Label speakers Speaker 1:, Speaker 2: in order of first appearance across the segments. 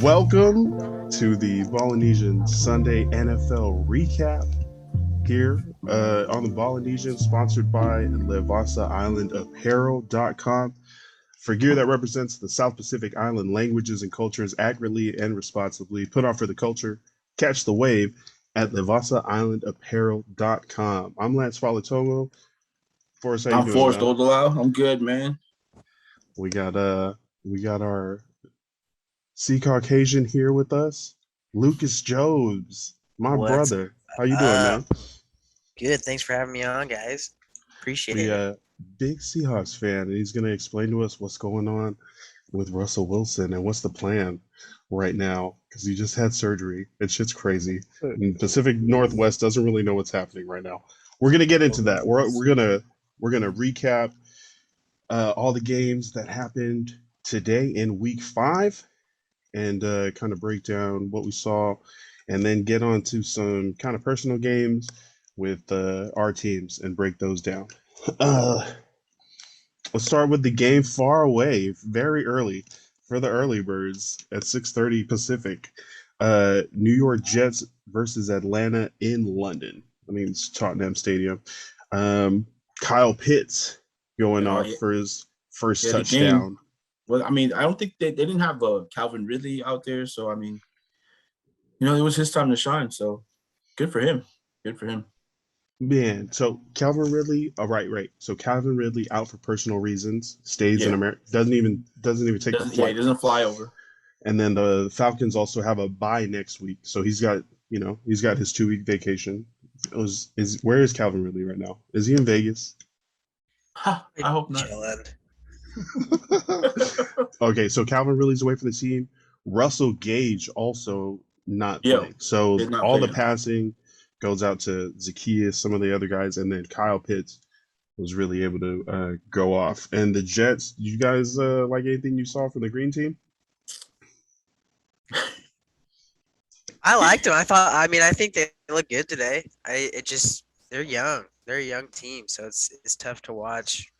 Speaker 1: Welcome to the Polynesian Sunday NFL recap here on the Polynesian, sponsored by Levasa Island Apparel.com. For gear that represents the South Pacific Island languages and cultures accurately and responsibly, put on for the culture, catch the wave at Levasa Island Apparel.com. I'm Lance Faletogo. Forrest, how you
Speaker 2: I'm
Speaker 1: doing,
Speaker 2: Forrest
Speaker 1: man?
Speaker 2: Duldulao. I'm good, man.
Speaker 1: We got our Sea Caucasian here with us, Lucas Jobes, my
Speaker 3: What's
Speaker 1: brother. How you doing, man?
Speaker 3: Good. Thanks for having me on, guys. Appreciate
Speaker 1: We
Speaker 3: it.
Speaker 1: big Seahawks fan, and he's gonna explain to us what's going on with Russell Wilson and what's the plan right now because he just had surgery. It shit's crazy. And Pacific Northwest doesn't really know what's happening right now. We're gonna get into that. We're gonna recap all the games that happened today in Week 5 and kind of break down what we saw, and then get on to some kind of personal games with our teams and break those down. Let's start with the game far away, very early for the early birds at 6:30 Pacific. New York Jets versus Atlanta in London. I mean, it's Tottenham Stadium. Kyle Pitts going off for his first touchdown.
Speaker 2: Well, I mean, I don't think they didn't have Calvin Ridley out there. So, I mean, it was his time to shine. So, good for him. Good for him.
Speaker 1: Man, so Calvin Ridley, right. So Calvin Ridley out for personal reasons, stays in America, doesn't even take the flight.
Speaker 2: Yeah, he doesn't fly over.
Speaker 1: And then the Falcons also have a bye next week, so he's got his 2-week vacation. Where is Calvin Ridley right now? Is he in Vegas?
Speaker 2: I hope not.
Speaker 1: Okay, so Calvin Ridley's away from the team. Russell Gage also not playing. So all the passing goes out to Zacchaeus, some of the other guys, and then Kyle Pitts was really able to go off. And the Jets, you guys like anything you saw from the green team?
Speaker 3: I liked them. I think they look good today. They're young. They're a young team, so it's tough to watch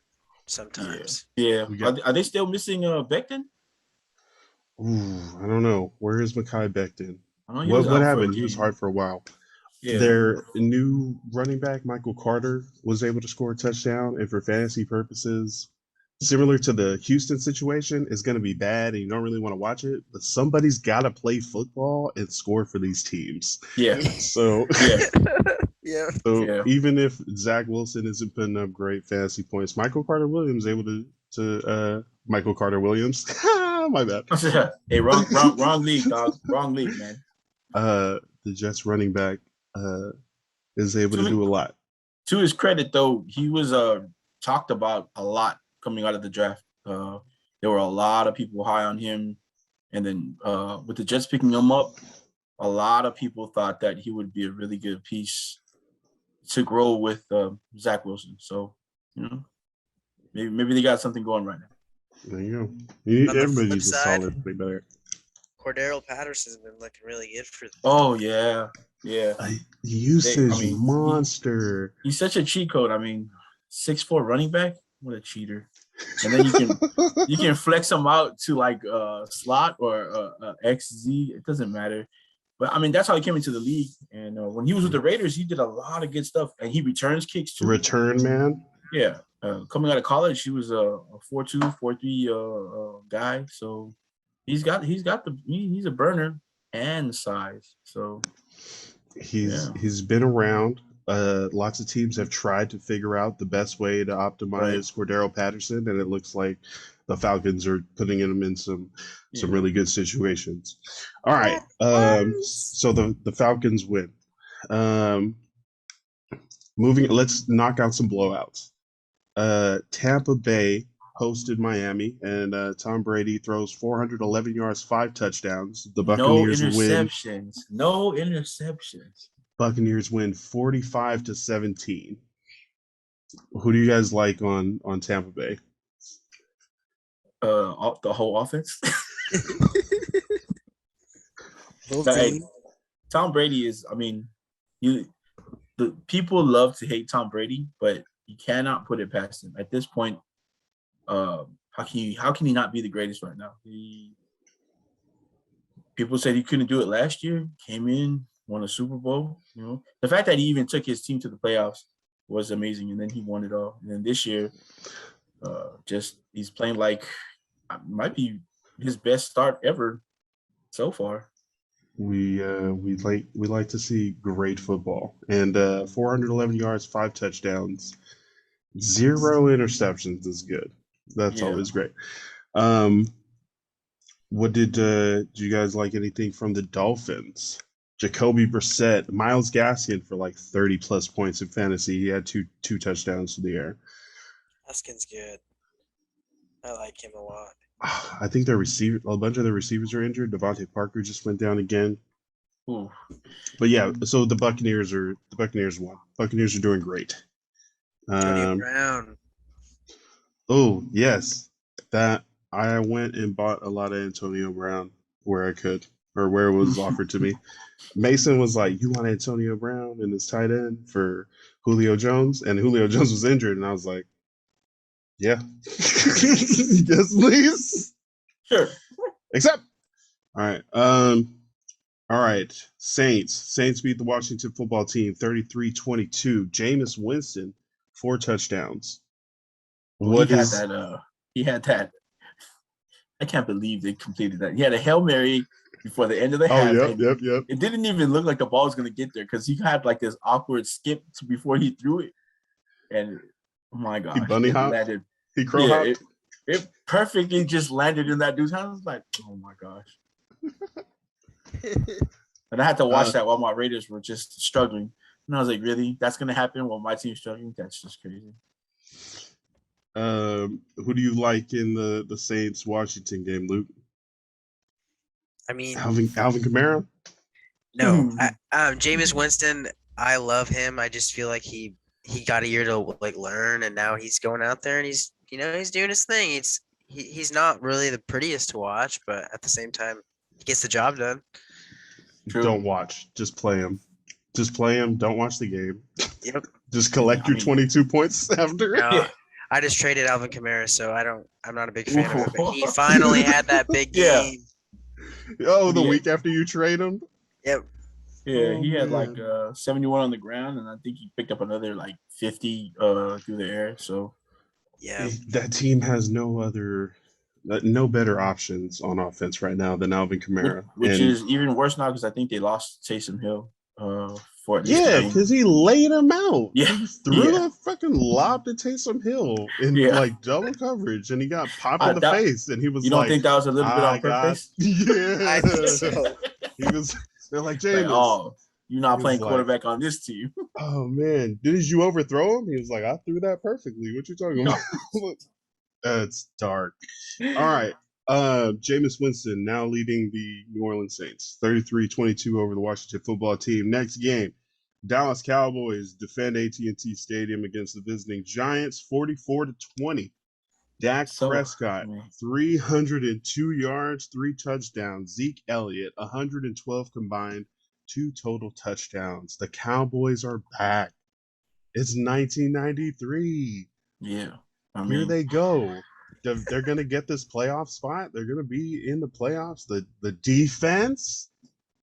Speaker 3: sometimes.
Speaker 2: Yeah. Are they still missing Becton?
Speaker 1: Ooh, I don't know. Where is Mekhi Becton?
Speaker 2: What
Speaker 1: happened? He was hard for a while. Yeah. Their new running back, Michael Carter, was able to score a touchdown. And for fantasy purposes, similar to the Houston situation, is going to be bad and you don't really want to watch it. But somebody's got to play football and score for these teams.
Speaker 2: Yeah.
Speaker 1: So,
Speaker 3: yeah.
Speaker 1: So even if Zach Wilson isn't putting up great fantasy points, Michael Carter Williams able to Michael Carter Williams. My bad.
Speaker 2: Hey, wrong league, dog. Wrong league, man.
Speaker 1: The Jets running back is able to do a lot.
Speaker 2: To his credit, though, he was talked about a lot coming out of the draft. There were a lot of people high on him, and then with the Jets picking him up, a lot of people thought that he would be a really good piece to grow with Zach Wilson. So, maybe they got something going right now.
Speaker 1: There you go. Everybody needs a solid play better.
Speaker 3: Cordero Patterson's been looking really good for them.
Speaker 2: Oh, yeah.
Speaker 1: Usage monster.
Speaker 2: He's such a cheat code. I mean, 6'4" running back. What a cheater. And then you can flex him out to like slot or XZ. It doesn't matter. But I mean, that's how he came into the league. And when he was with the Raiders, he did a lot of good stuff. And he returns kicks too.
Speaker 1: Return man.
Speaker 2: Yeah. Coming out of college, he was a 4.2, 4.3 guy. So he's a burner and size. So
Speaker 1: he's been around. Lots of teams have tried to figure out the best way to optimize Cordero Patterson, and it looks like the Falcons are putting him in some really good situations. All right, so the Falcons win. Let's knock out some blowouts. Tampa Bay hosted Miami, and Tom Brady throws 411 yards, 5 touchdowns. The Buccaneers win.
Speaker 2: No interceptions.
Speaker 1: Buccaneers win 45-17. Who do you guys like on Tampa Bay?
Speaker 2: The whole offense. Tom Brady is. I mean, the people love to hate Tom Brady, but you cannot put it past him at this point. How can he not be the greatest right now? people said he couldn't do it last year. Came in, won a Super Bowl. The fact that he even took his team to the playoffs was amazing, and then he won it all. And then this year, he's playing like might be his best start ever so far.
Speaker 1: We like to see great football, and 411 yards, 5 touchdowns, 0 interceptions is good. That's always great. What did you guys like anything from the Dolphins? Jacoby Brissett, Myles Gaskin for like 30 plus points in fantasy. He had two touchdowns to the air.
Speaker 3: Gaskin's good. I like him a lot.
Speaker 1: I think a bunch of their receivers are injured. Devontae Parker just went down again.
Speaker 2: Ooh.
Speaker 1: But yeah, so the Buccaneers won. Buccaneers are doing great.
Speaker 3: Antonio Brown.
Speaker 1: Oh yes, that I went and bought a lot of Antonio Brown where I could, or where it was offered to me. Mason was like, "You want Antonio Brown in this tight end for Julio Jones?" And Julio Jones was injured, and I was like, "Yeah, yes, please,
Speaker 2: sure."
Speaker 1: Except, all right. Saints beat the Washington football team 33-22. Jameis Winston, 4 touchdowns.
Speaker 2: He had that. I can't believe they completed that. He had a Hail Mary before the end of the half.
Speaker 1: Yep.
Speaker 2: It didn't even look like the ball was going to get there because he had like this awkward skip before he threw it. And oh my gosh.
Speaker 1: He bunny hopped?
Speaker 2: Landed.
Speaker 1: He crow hopped?
Speaker 2: It perfectly just landed in that dude's hand. I was like, oh my gosh. And I had to watch that while my Raiders were just struggling. And I was like, really? That's going to happen while my team's struggling? That's just crazy.
Speaker 1: Who do you like in the Saints Washington game, Luke?
Speaker 3: I mean,
Speaker 1: Alvin Kamara?
Speaker 3: No, Jameis Winston. I love him. I just feel like he got a year to like learn, and now he's going out there and he's doing his thing. He's not really the prettiest to watch, but at the same time, he gets the job done.
Speaker 2: True.
Speaker 1: Don't watch. Just play him. Just play him. Don't watch the game.
Speaker 3: Yep.
Speaker 1: Just collect your 22 points after.
Speaker 3: No, I just traded Alvin Kamara, so I'm not a big fan of him. But he finally had that big game.
Speaker 1: Oh, the week after you trade him?
Speaker 3: Yep.
Speaker 2: Yeah, he had like 71 on the ground, and I think he picked up another like 50 through the air. So
Speaker 3: yeah,
Speaker 1: that team has no better options on offense right now than Alvin Kamara,
Speaker 2: which is even worse now because I think they lost Taysom Hill.
Speaker 1: Because he laid him out.
Speaker 2: Yeah,
Speaker 1: he threw a fucking lob to Taysom Hill in like double coverage, and he got popped in the face. And he was,
Speaker 2: you don't think that was a little bit on purpose?
Speaker 1: Yeah,
Speaker 3: I think so.
Speaker 1: He was. They're like, James,
Speaker 2: you're not playing quarterback on this team.
Speaker 1: Oh man, did you overthrow him? He was like, I threw that perfectly. What you talking about? That's dark. All right. Jameis Winston now leading the New Orleans Saints 33-22 over the Washington football team. Next game, Dallas Cowboys defend AT&T Stadium against the visiting Giants 44-20. Dak Prescott, 302 yards, 3 touchdowns. Zeke Elliott, 112 combined, 2 total touchdowns. The Cowboys are back. It's 1993.
Speaker 2: Yeah.
Speaker 1: Here they go. They're going to get this playoff spot. They're going to be in the playoffs. The defense.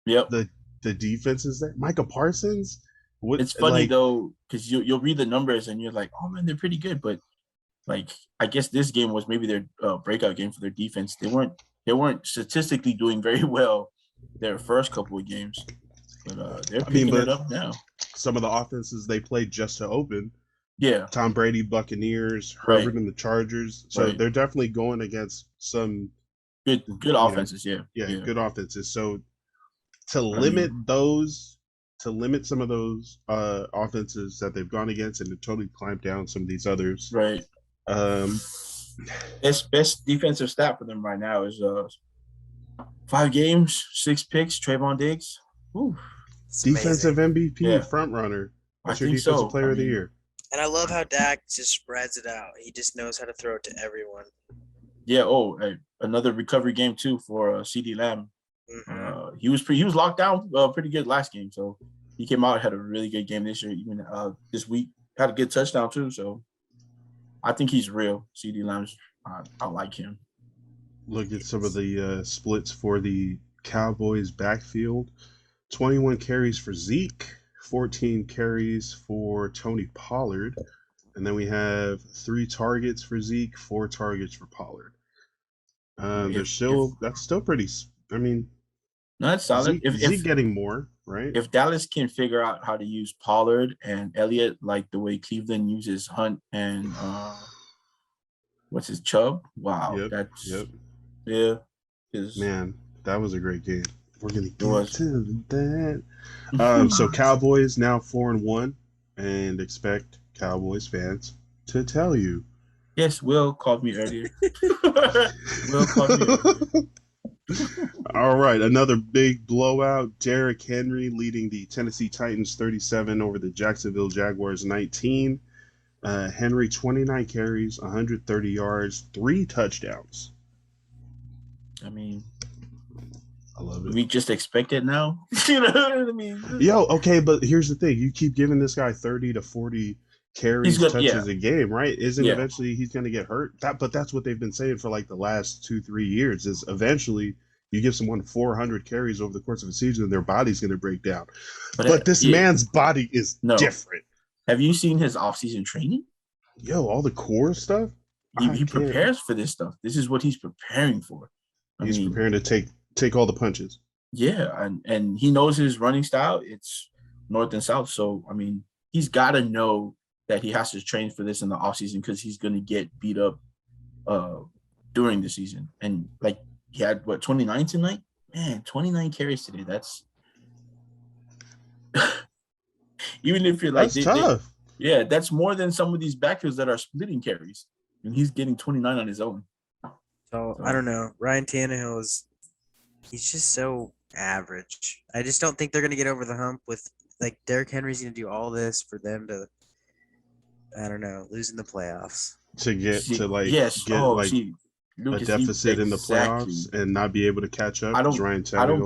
Speaker 2: Yep.
Speaker 1: The defense is there. Micah Parsons.
Speaker 2: It's funny though, because you'll read the numbers and you're like, oh man, they're pretty good. But like, I guess this game was maybe their breakout game for their defense. They weren't statistically doing very well their first couple of games, but they're picking it up now.
Speaker 1: Some of the offenses they played just to open.
Speaker 2: Yeah.
Speaker 1: Tom Brady, Buccaneers, Herbert, and the Chargers. So they're definitely going against some
Speaker 2: good offenses.
Speaker 1: Good offenses. So to limit some of those offenses that they've gone against and to totally clamp down some of these others.
Speaker 2: Right. Best defensive stat for them right now is 5 games, 6 picks, Trayvon Diggs. Ooh.
Speaker 1: Defensive MVP front runner. What's your defensive player of the year?
Speaker 3: And I love how Dak just spreads it out. He just knows how to throw it to everyone.
Speaker 2: Yeah. Another recovery game too for CeeDee Lamb. Mm-hmm. He was locked down pretty good last game, so he came out, had a really good game this year. Even this week had a good touchdown too. So I think he's real. CeeDee Lamb's. I like him.
Speaker 1: Look at some of the splits for the Cowboys backfield. 21 carries for Zeke, 14 carries for Tony Pollard. And then we have 3 targets for Zeke, 4 targets for Pollard. That's still pretty. I mean,
Speaker 2: no, that's solid.
Speaker 1: Zeke getting more, right?
Speaker 2: If Dallas can figure out how to use Pollard and Elliott like the way Cleveland uses Hunt and what's his Chubb, wow, yeah.
Speaker 1: Man, that was a great game. We're gonna get to that. So Cowboys now 4-1, and expect Cowboys fans to tell you.
Speaker 2: Yes, Will called me earlier. Will called me earlier.
Speaker 1: All right, another big blowout. Derrick Henry leading the Tennessee Titans 37 over the Jacksonville Jaguars 19. Henry 29 carries, 130 yards, 3 touchdowns.
Speaker 2: I mean,
Speaker 1: I love it.
Speaker 2: We just expect it now. You know what I mean?
Speaker 1: Yo, okay, but here's the thing. You keep giving this guy 30 to 40 carries, touches a game, right? Eventually he's going to get hurt? But that's what they've been saying for like the last 2-3 years is eventually you give someone 400 carries over the course of a season and their body's going to break down. But this man's body is different.
Speaker 2: Have you seen his offseason training?
Speaker 1: Yo, all the core stuff?
Speaker 2: He prepares for this stuff. This is what he's preparing for.
Speaker 1: He's preparing to take all the punches.
Speaker 2: Yeah, and he knows his running style. It's north and south. So, I mean, he's got to know that he has to train for this in the offseason because he's going to get beat up during the season. And, like, he had, 29 tonight? Man, 29 carries today. That's – even if you're like –
Speaker 1: that's tough.
Speaker 2: Yeah, that's more than some of these backfields that are splitting carries. And he's getting 29 on his own.
Speaker 3: So, I don't know. Ryan Tannehill he's just so average. I just don't think they're going to get over the hump with, like, Derrick Henry's going to do all this for them to, I don't know, lose in the playoffs.
Speaker 1: To get
Speaker 2: Lucas,
Speaker 1: a deficit in the playoffs and not be able to catch up.
Speaker 2: I don't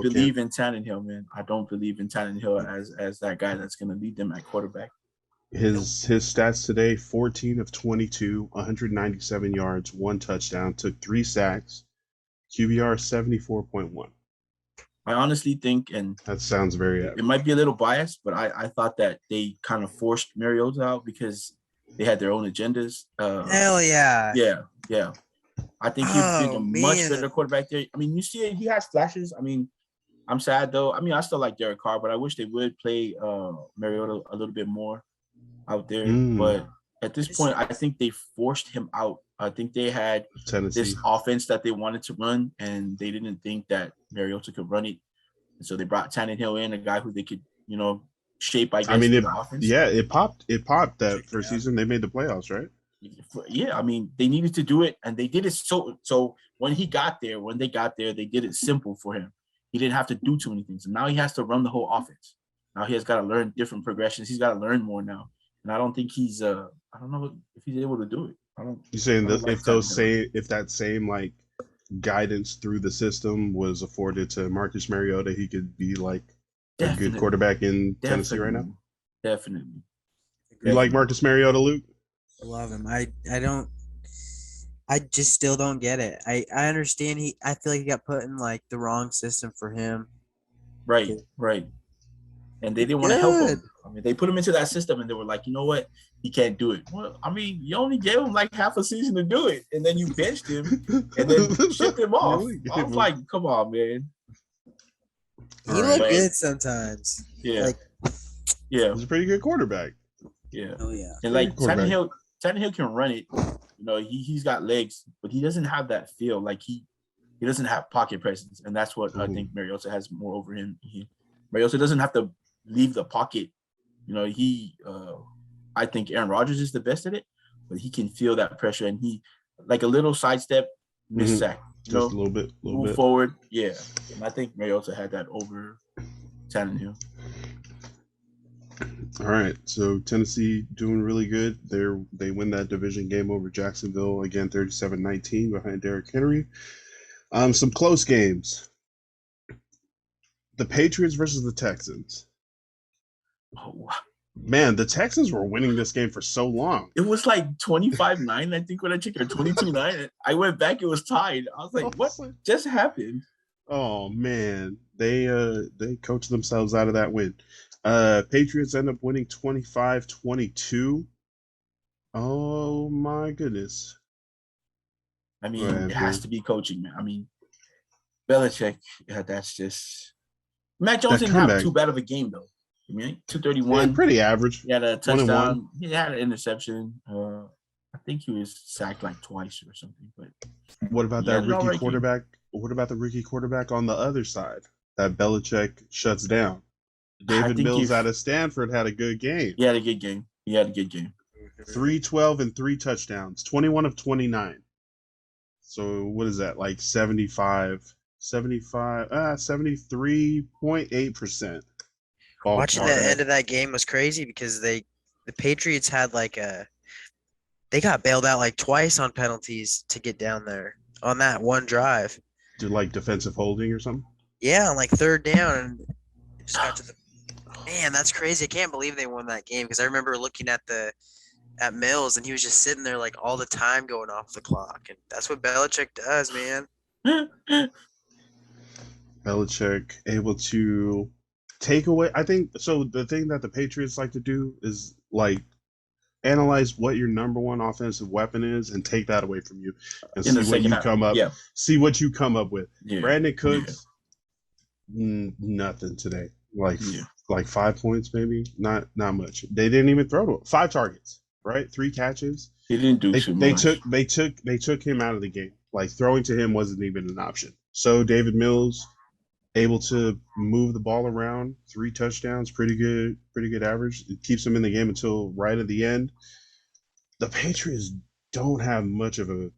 Speaker 2: believe in Tannehill, man. I don't believe in Tannehill as that guy that's going to lead them at quarterback.
Speaker 1: His stats today: 14 of 22, 197 yards, 1 touchdown, took 3 sacks, QBR 74.1.
Speaker 2: I honestly think, and
Speaker 1: that sounds very average.
Speaker 2: It might be a little biased, but I thought that they kind of forced Mariota out because they had their own agendas.
Speaker 3: Hell yeah.
Speaker 2: Yeah. I think he'd be a much better quarterback there. I mean, you see it, he has flashes. I mean, I'm sad though. I mean, I still like Derek Carr, but I wish they would play Mariota a little bit more out there. But at this point, I think they forced him out. I think they had this offense that they wanted to run, and they didn't think that Mariota could run it. And so they brought Tannehill in, a guy who they could, shape, I guess, the offense.
Speaker 1: Yeah, it popped that first season. They made the playoffs, right?
Speaker 2: Yeah, I mean, they needed to do it, and they did it so when they got there, they did it simple for him. He didn't have to do too many things. And now he has to run the whole offense. Now he has got to learn different progressions. He's got to learn more now. And I don't think he's I don't know if he's able to do it.
Speaker 1: You're saying that if that same like guidance through the system was afforded to Marcus Mariota, he could be like a good quarterback in Tennessee right now?
Speaker 2: Definitely.
Speaker 1: You like Marcus Mariota, Luke?
Speaker 3: I love him. I just still don't get it. I understand I feel like he got put in like the wrong system for him.
Speaker 2: Right. And they didn't want to help him. I mean, they put him into that system and they were like, you know what? He can't do it. Well, I mean, you only gave him like half a season to do it, and then you benched him and then shipped him off. I was like, come on, man.
Speaker 3: He looked good sometimes.
Speaker 2: Yeah.
Speaker 1: He's a pretty good quarterback.
Speaker 2: Yeah.
Speaker 3: Oh, yeah.
Speaker 2: And like Tannehill can run it. He's got legs, but he doesn't have that feel. Like he doesn't have pocket presence, and that's what I think Mariota has more over him. Mariota doesn't have to leave the pocket. I think Aaron Rodgers is the best at it, but he can feel that pressure, and he like a little sidestep, miss sack,
Speaker 1: just a little bit,
Speaker 2: move forward. Yeah, and I think Mariota had that over Tannehill.
Speaker 1: All right, so Tennessee doing really good. They win that division game over Jacksonville again, 37-19 behind Derrick Henry. Some close games. The Patriots versus the Texans.
Speaker 2: Oh,
Speaker 1: man, the Texans were winning this game for so long.
Speaker 2: It was like 25-9, I think, when I checked, or 22-9. I went back, it was tied. I was like, what just happened?
Speaker 1: Oh man, they coached themselves out of that win. Patriots end up winning 25-22. Oh my goodness.
Speaker 2: I
Speaker 1: Go
Speaker 2: mean, it
Speaker 1: ahead,
Speaker 2: has
Speaker 1: man.
Speaker 2: to be coaching, man. I mean, Belichick, yeah, that's just Mac Jones
Speaker 1: That
Speaker 2: didn't have
Speaker 1: comeback,
Speaker 2: too bad of a game though. I mean,
Speaker 1: yeah,
Speaker 2: 231.
Speaker 1: pretty average.
Speaker 2: He had a
Speaker 1: 1-1.
Speaker 2: touchdown. He had an interception. I think he was sacked like twice or something, but
Speaker 1: What about
Speaker 2: he
Speaker 1: that
Speaker 2: had an all
Speaker 1: rookie
Speaker 2: right game.
Speaker 1: quarterback? What about the rookie quarterback on the other side that Belichick shuts down?
Speaker 2: I
Speaker 1: David
Speaker 2: think
Speaker 1: Mills
Speaker 2: if
Speaker 1: out of Stanford had a good game.
Speaker 2: he had a good game, he had a good game.
Speaker 1: 312 and 3 touchdowns, 21 of 29. So what is that? Like 73.8%
Speaker 3: Watching the
Speaker 1: ballpark.
Speaker 3: end of that game was crazy because the Patriots had they got bailed out like twice on penalties to get down there on that one drive.
Speaker 1: To like defensive holding or something.
Speaker 3: Yeah, on like third down, and it just got to the man. That's crazy. I can't believe they won that game because I remember looking at Mills and he was just sitting there like all the time going off the clock, and that's what Belichick does, man.
Speaker 1: Belichick able to take away. I think so. The thing that the Patriots like to do is like analyze what your number one offensive weapon is and take that away from you and
Speaker 2: In the
Speaker 1: see what
Speaker 2: second
Speaker 1: you
Speaker 2: half.
Speaker 1: come up.
Speaker 2: Yeah.
Speaker 1: See what you come up with.
Speaker 2: Yeah.
Speaker 1: Brandon
Speaker 2: Yeah.
Speaker 1: Cooks, nothing today. Like
Speaker 2: Yeah.
Speaker 1: like 5 points maybe. Not much. They didn't even throw to him. 5 targets, right? 3 catches.
Speaker 2: He didn't do too much.
Speaker 1: They took him out of the game. Like throwing to him wasn't even an option. So David Mills able to move the ball around, 3 touchdowns, pretty good average. It keeps them in the game until right at the end. The Patriots don't have much of a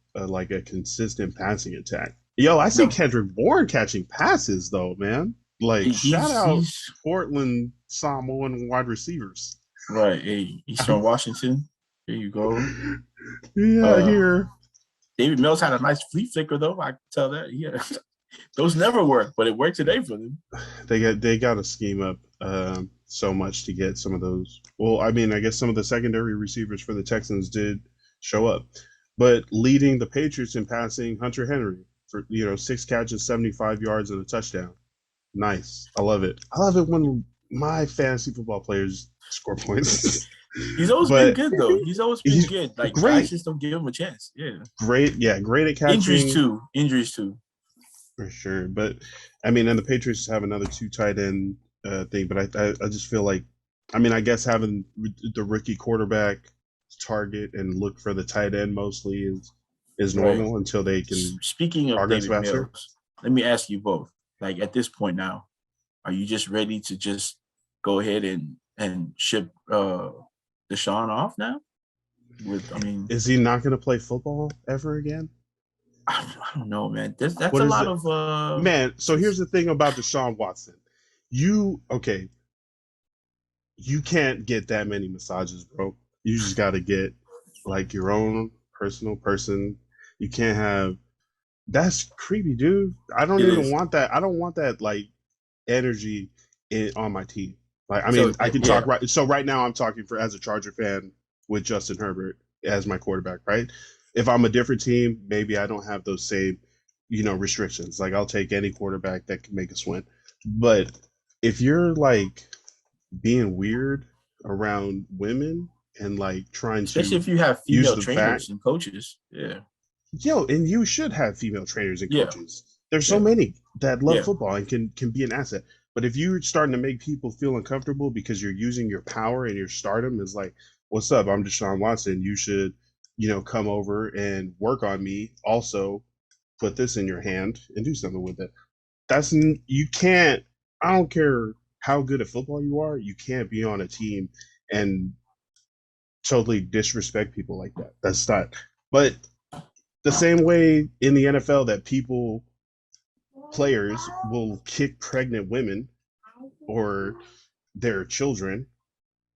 Speaker 1: consistent passing attack. Yo, I see
Speaker 2: No.
Speaker 1: Kendrick Bourne catching passes though, man. Like shout out Portland Samoan wide receivers.
Speaker 2: Right. Hey, he's from Washington. There you go.
Speaker 1: Yeah, here.
Speaker 2: David Mills had a nice flea flicker though. I can tell that. Yeah. Those never work, but it worked today for them.
Speaker 1: They got to scheme up so much to get some of those. Well, I mean, I guess some of the secondary receivers for the Texans did show up, but leading the Patriots in passing, Hunter Henry for 6 catches, 75 yards, and a touchdown. Nice, I love it. I love it when my fantasy football players score points.
Speaker 2: He's always been good though. He's always been good. Like
Speaker 1: great.
Speaker 2: Guys just don't give him a chance. Yeah.
Speaker 1: Great at catching.
Speaker 2: Injuries too.
Speaker 1: For sure, but I mean, and the Patriots have another 2 tight end thing, but I just feel like, I mean, I guess having the rookie quarterback target and look for the tight end mostly is normal until they can.
Speaker 2: Speaking of
Speaker 1: progress
Speaker 2: David
Speaker 1: faster.
Speaker 2: Mills, let me ask you both. Like at this point now, are you just ready to just go ahead and ship Deshaun off now?
Speaker 1: Is he not going to play football ever again?
Speaker 2: I don't know, man. That's a lot of
Speaker 1: man. So here's the thing about Deshaun Watson. You can't get that many massages, bro. You just got to get like your own personal person. You can't have. That's creepy, dude. I don't even want that. I don't want that like energy on my team. Like, I mean, I can talk right. So right now, I'm talking as a Charger fan with Justin Herbert as my quarterback, right? If I'm a different team, maybe I don't have those same, restrictions. Like I'll take any quarterback that can make us win. But if you're like being weird around women and like trying
Speaker 2: especially
Speaker 1: to,
Speaker 2: if you have female trainers and coaches,
Speaker 1: and you should have female trainers and coaches. There's so many that love football and can be an asset. But if you're starting to make people feel uncomfortable because you're using your power and your stardom as like, what's up? I'm Deshaun Watson. You should come over and work on me. Also, put this in your hand and do something with it. You can't. I don't care how good at football you are. You can't be on a team and totally disrespect people like that. That's not. But the same way in the NFL that players will kick pregnant women or their children,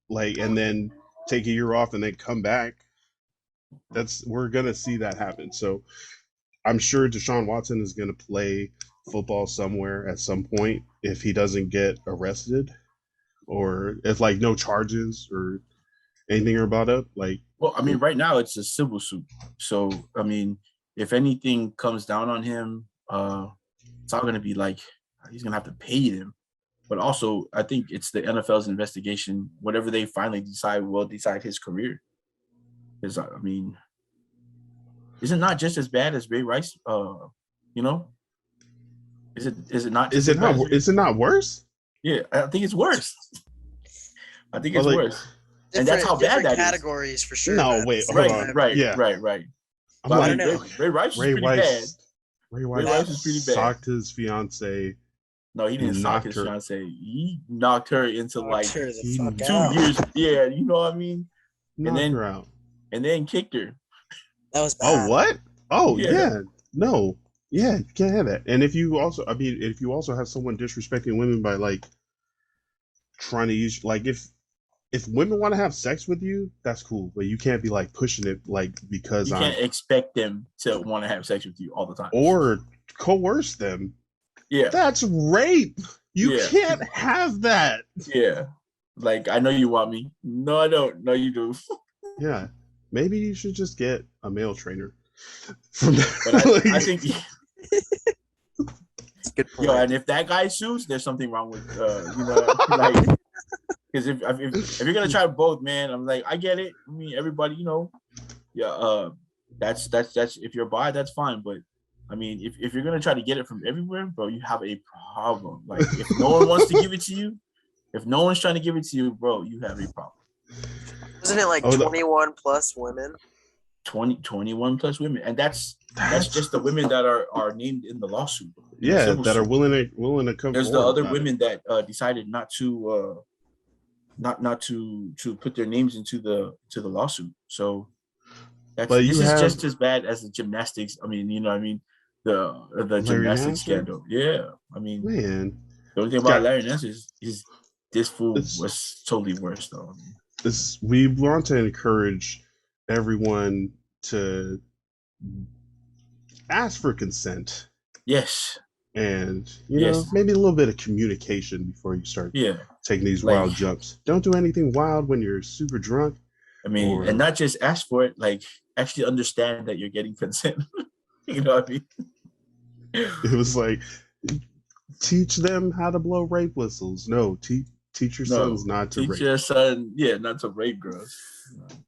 Speaker 1: like, and then take a year off and then come back. We're gonna see that happen. So I'm sure Deshaun Watson is gonna play football somewhere at some point if he doesn't get arrested or if like no charges or anything are brought up. Like,
Speaker 2: well, I mean, right now it's a civil suit. So I mean, if anything comes down on him, it's all going to be like he's going to have to pay them. But also, I think it's the NFL's investigation. Whatever they finally decide will decide his career. Because I mean, is it not just as bad as Ray Rice? You know, is it not?
Speaker 1: Is it not? Is it not worse?
Speaker 2: Yeah, I think it's worse. I think it's
Speaker 1: like,
Speaker 2: worse. And that's how bad that
Speaker 3: categories
Speaker 2: is.
Speaker 3: For sure.
Speaker 1: No, wait,
Speaker 2: right.
Speaker 1: Yeah.
Speaker 2: Right.
Speaker 1: I'm
Speaker 2: But
Speaker 1: like,
Speaker 2: Ray Rice was pretty bad.
Speaker 1: Ray Rice was pretty bad. Socked his fiance.
Speaker 2: No, he didn't sock his fiance. He knocked her into like 2
Speaker 3: out.
Speaker 2: years. Yeah, you know what I mean?
Speaker 1: Knocked her out.
Speaker 2: And then kicked her.
Speaker 3: That was bad.
Speaker 1: Oh, what? Oh, yeah. No. Yeah, you can't have that. And if you also have someone disrespecting women by like trying to use, like, if women want to have sex with you, that's cool, but you can't be like pushing it like because
Speaker 2: you can't expect them to want to have sex with you all the time
Speaker 1: or coerce them.
Speaker 2: Yeah,
Speaker 1: that's rape. You can't have that. Yeah,
Speaker 2: like I know you want me. No, I don't. No, you do.
Speaker 1: Yeah, maybe you should just get a male trainer. From
Speaker 2: but I think.
Speaker 3: Good point.
Speaker 2: Yo, and if that guy sues, there's something wrong with like because if you're gonna try both, man, I'm like I get it. I mean, everybody, that's if you're bi, that's fine. But I mean, if you're gonna try to get it from everywhere, bro, you have a problem. Like if no one wants to give it to you, if no one's trying to give it to you, bro, you have a problem.
Speaker 3: Wasn't it like 21 plus women?
Speaker 2: 21 plus women, and that's just the women that are named in the lawsuit.
Speaker 1: Yeah, that are willing to come.
Speaker 2: There's the other women that decided not to put their names into the lawsuit. So this is just as bad as the gymnastics. I mean, you know, what I mean, the gymnastics scandal. Yeah, I mean,
Speaker 1: man,
Speaker 2: the only thing about Larry Nassar is this fool was totally worse though.
Speaker 1: We want to encourage everyone to ask for consent.
Speaker 2: Yes.
Speaker 1: And, you know, maybe a little bit of communication before you start taking these wild jumps. Don't do anything wild when you're super drunk.
Speaker 2: I mean, and not just ask for it, like actually understand that you're getting consent. You know what I mean?
Speaker 1: It was like, teach them how to blow rape whistles. No, teach your sons not to rape.
Speaker 2: Teach your son, not to rape girls.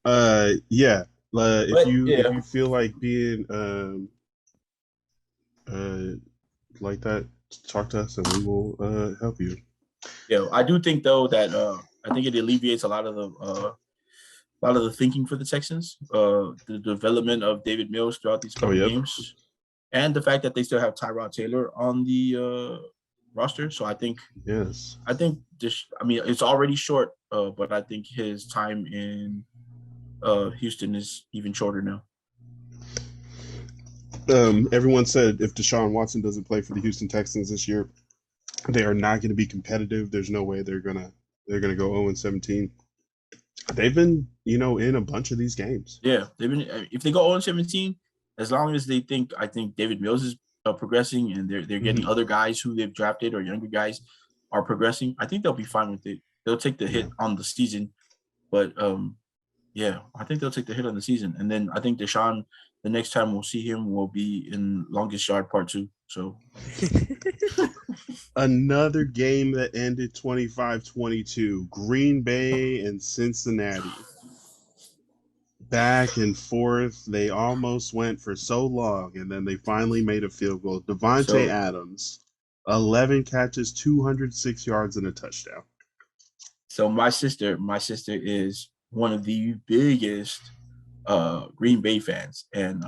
Speaker 1: Yeah. If you feel like being like that, talk to us and we will help you.
Speaker 2: Yeah, I do think though that I think it alleviates a lot of the thinking for the Texans, the development of David Mills throughout these couple games, and the fact that they still have Tyrod Taylor on the roster. So I think it's already short, but I think his time in Houston is even shorter now.
Speaker 1: Everyone said if Deshaun Watson doesn't play for the Houston Texans this year, they are not going to be competitive. There's no way they're gonna go 0-17. They've been, in a bunch of these games.
Speaker 2: Yeah, they've been. If they go 0-17, as long as I think David Mills is progressing and they're getting other guys who they've drafted or younger guys are progressing, I think they'll be fine with it. They'll take the hit on the season, but I think they'll take the hit on the season, and then I think Deshaun. The next time we'll see him will be in Longest Yard Part 2. So
Speaker 1: another game that ended 25-22. Green Bay and Cincinnati. Back and forth. They almost went for so long, and then they finally made a field goal. Devontae Adams, 11 catches, 206 yards, and a touchdown.
Speaker 2: So my sister is one of the biggest Green Bay fans, and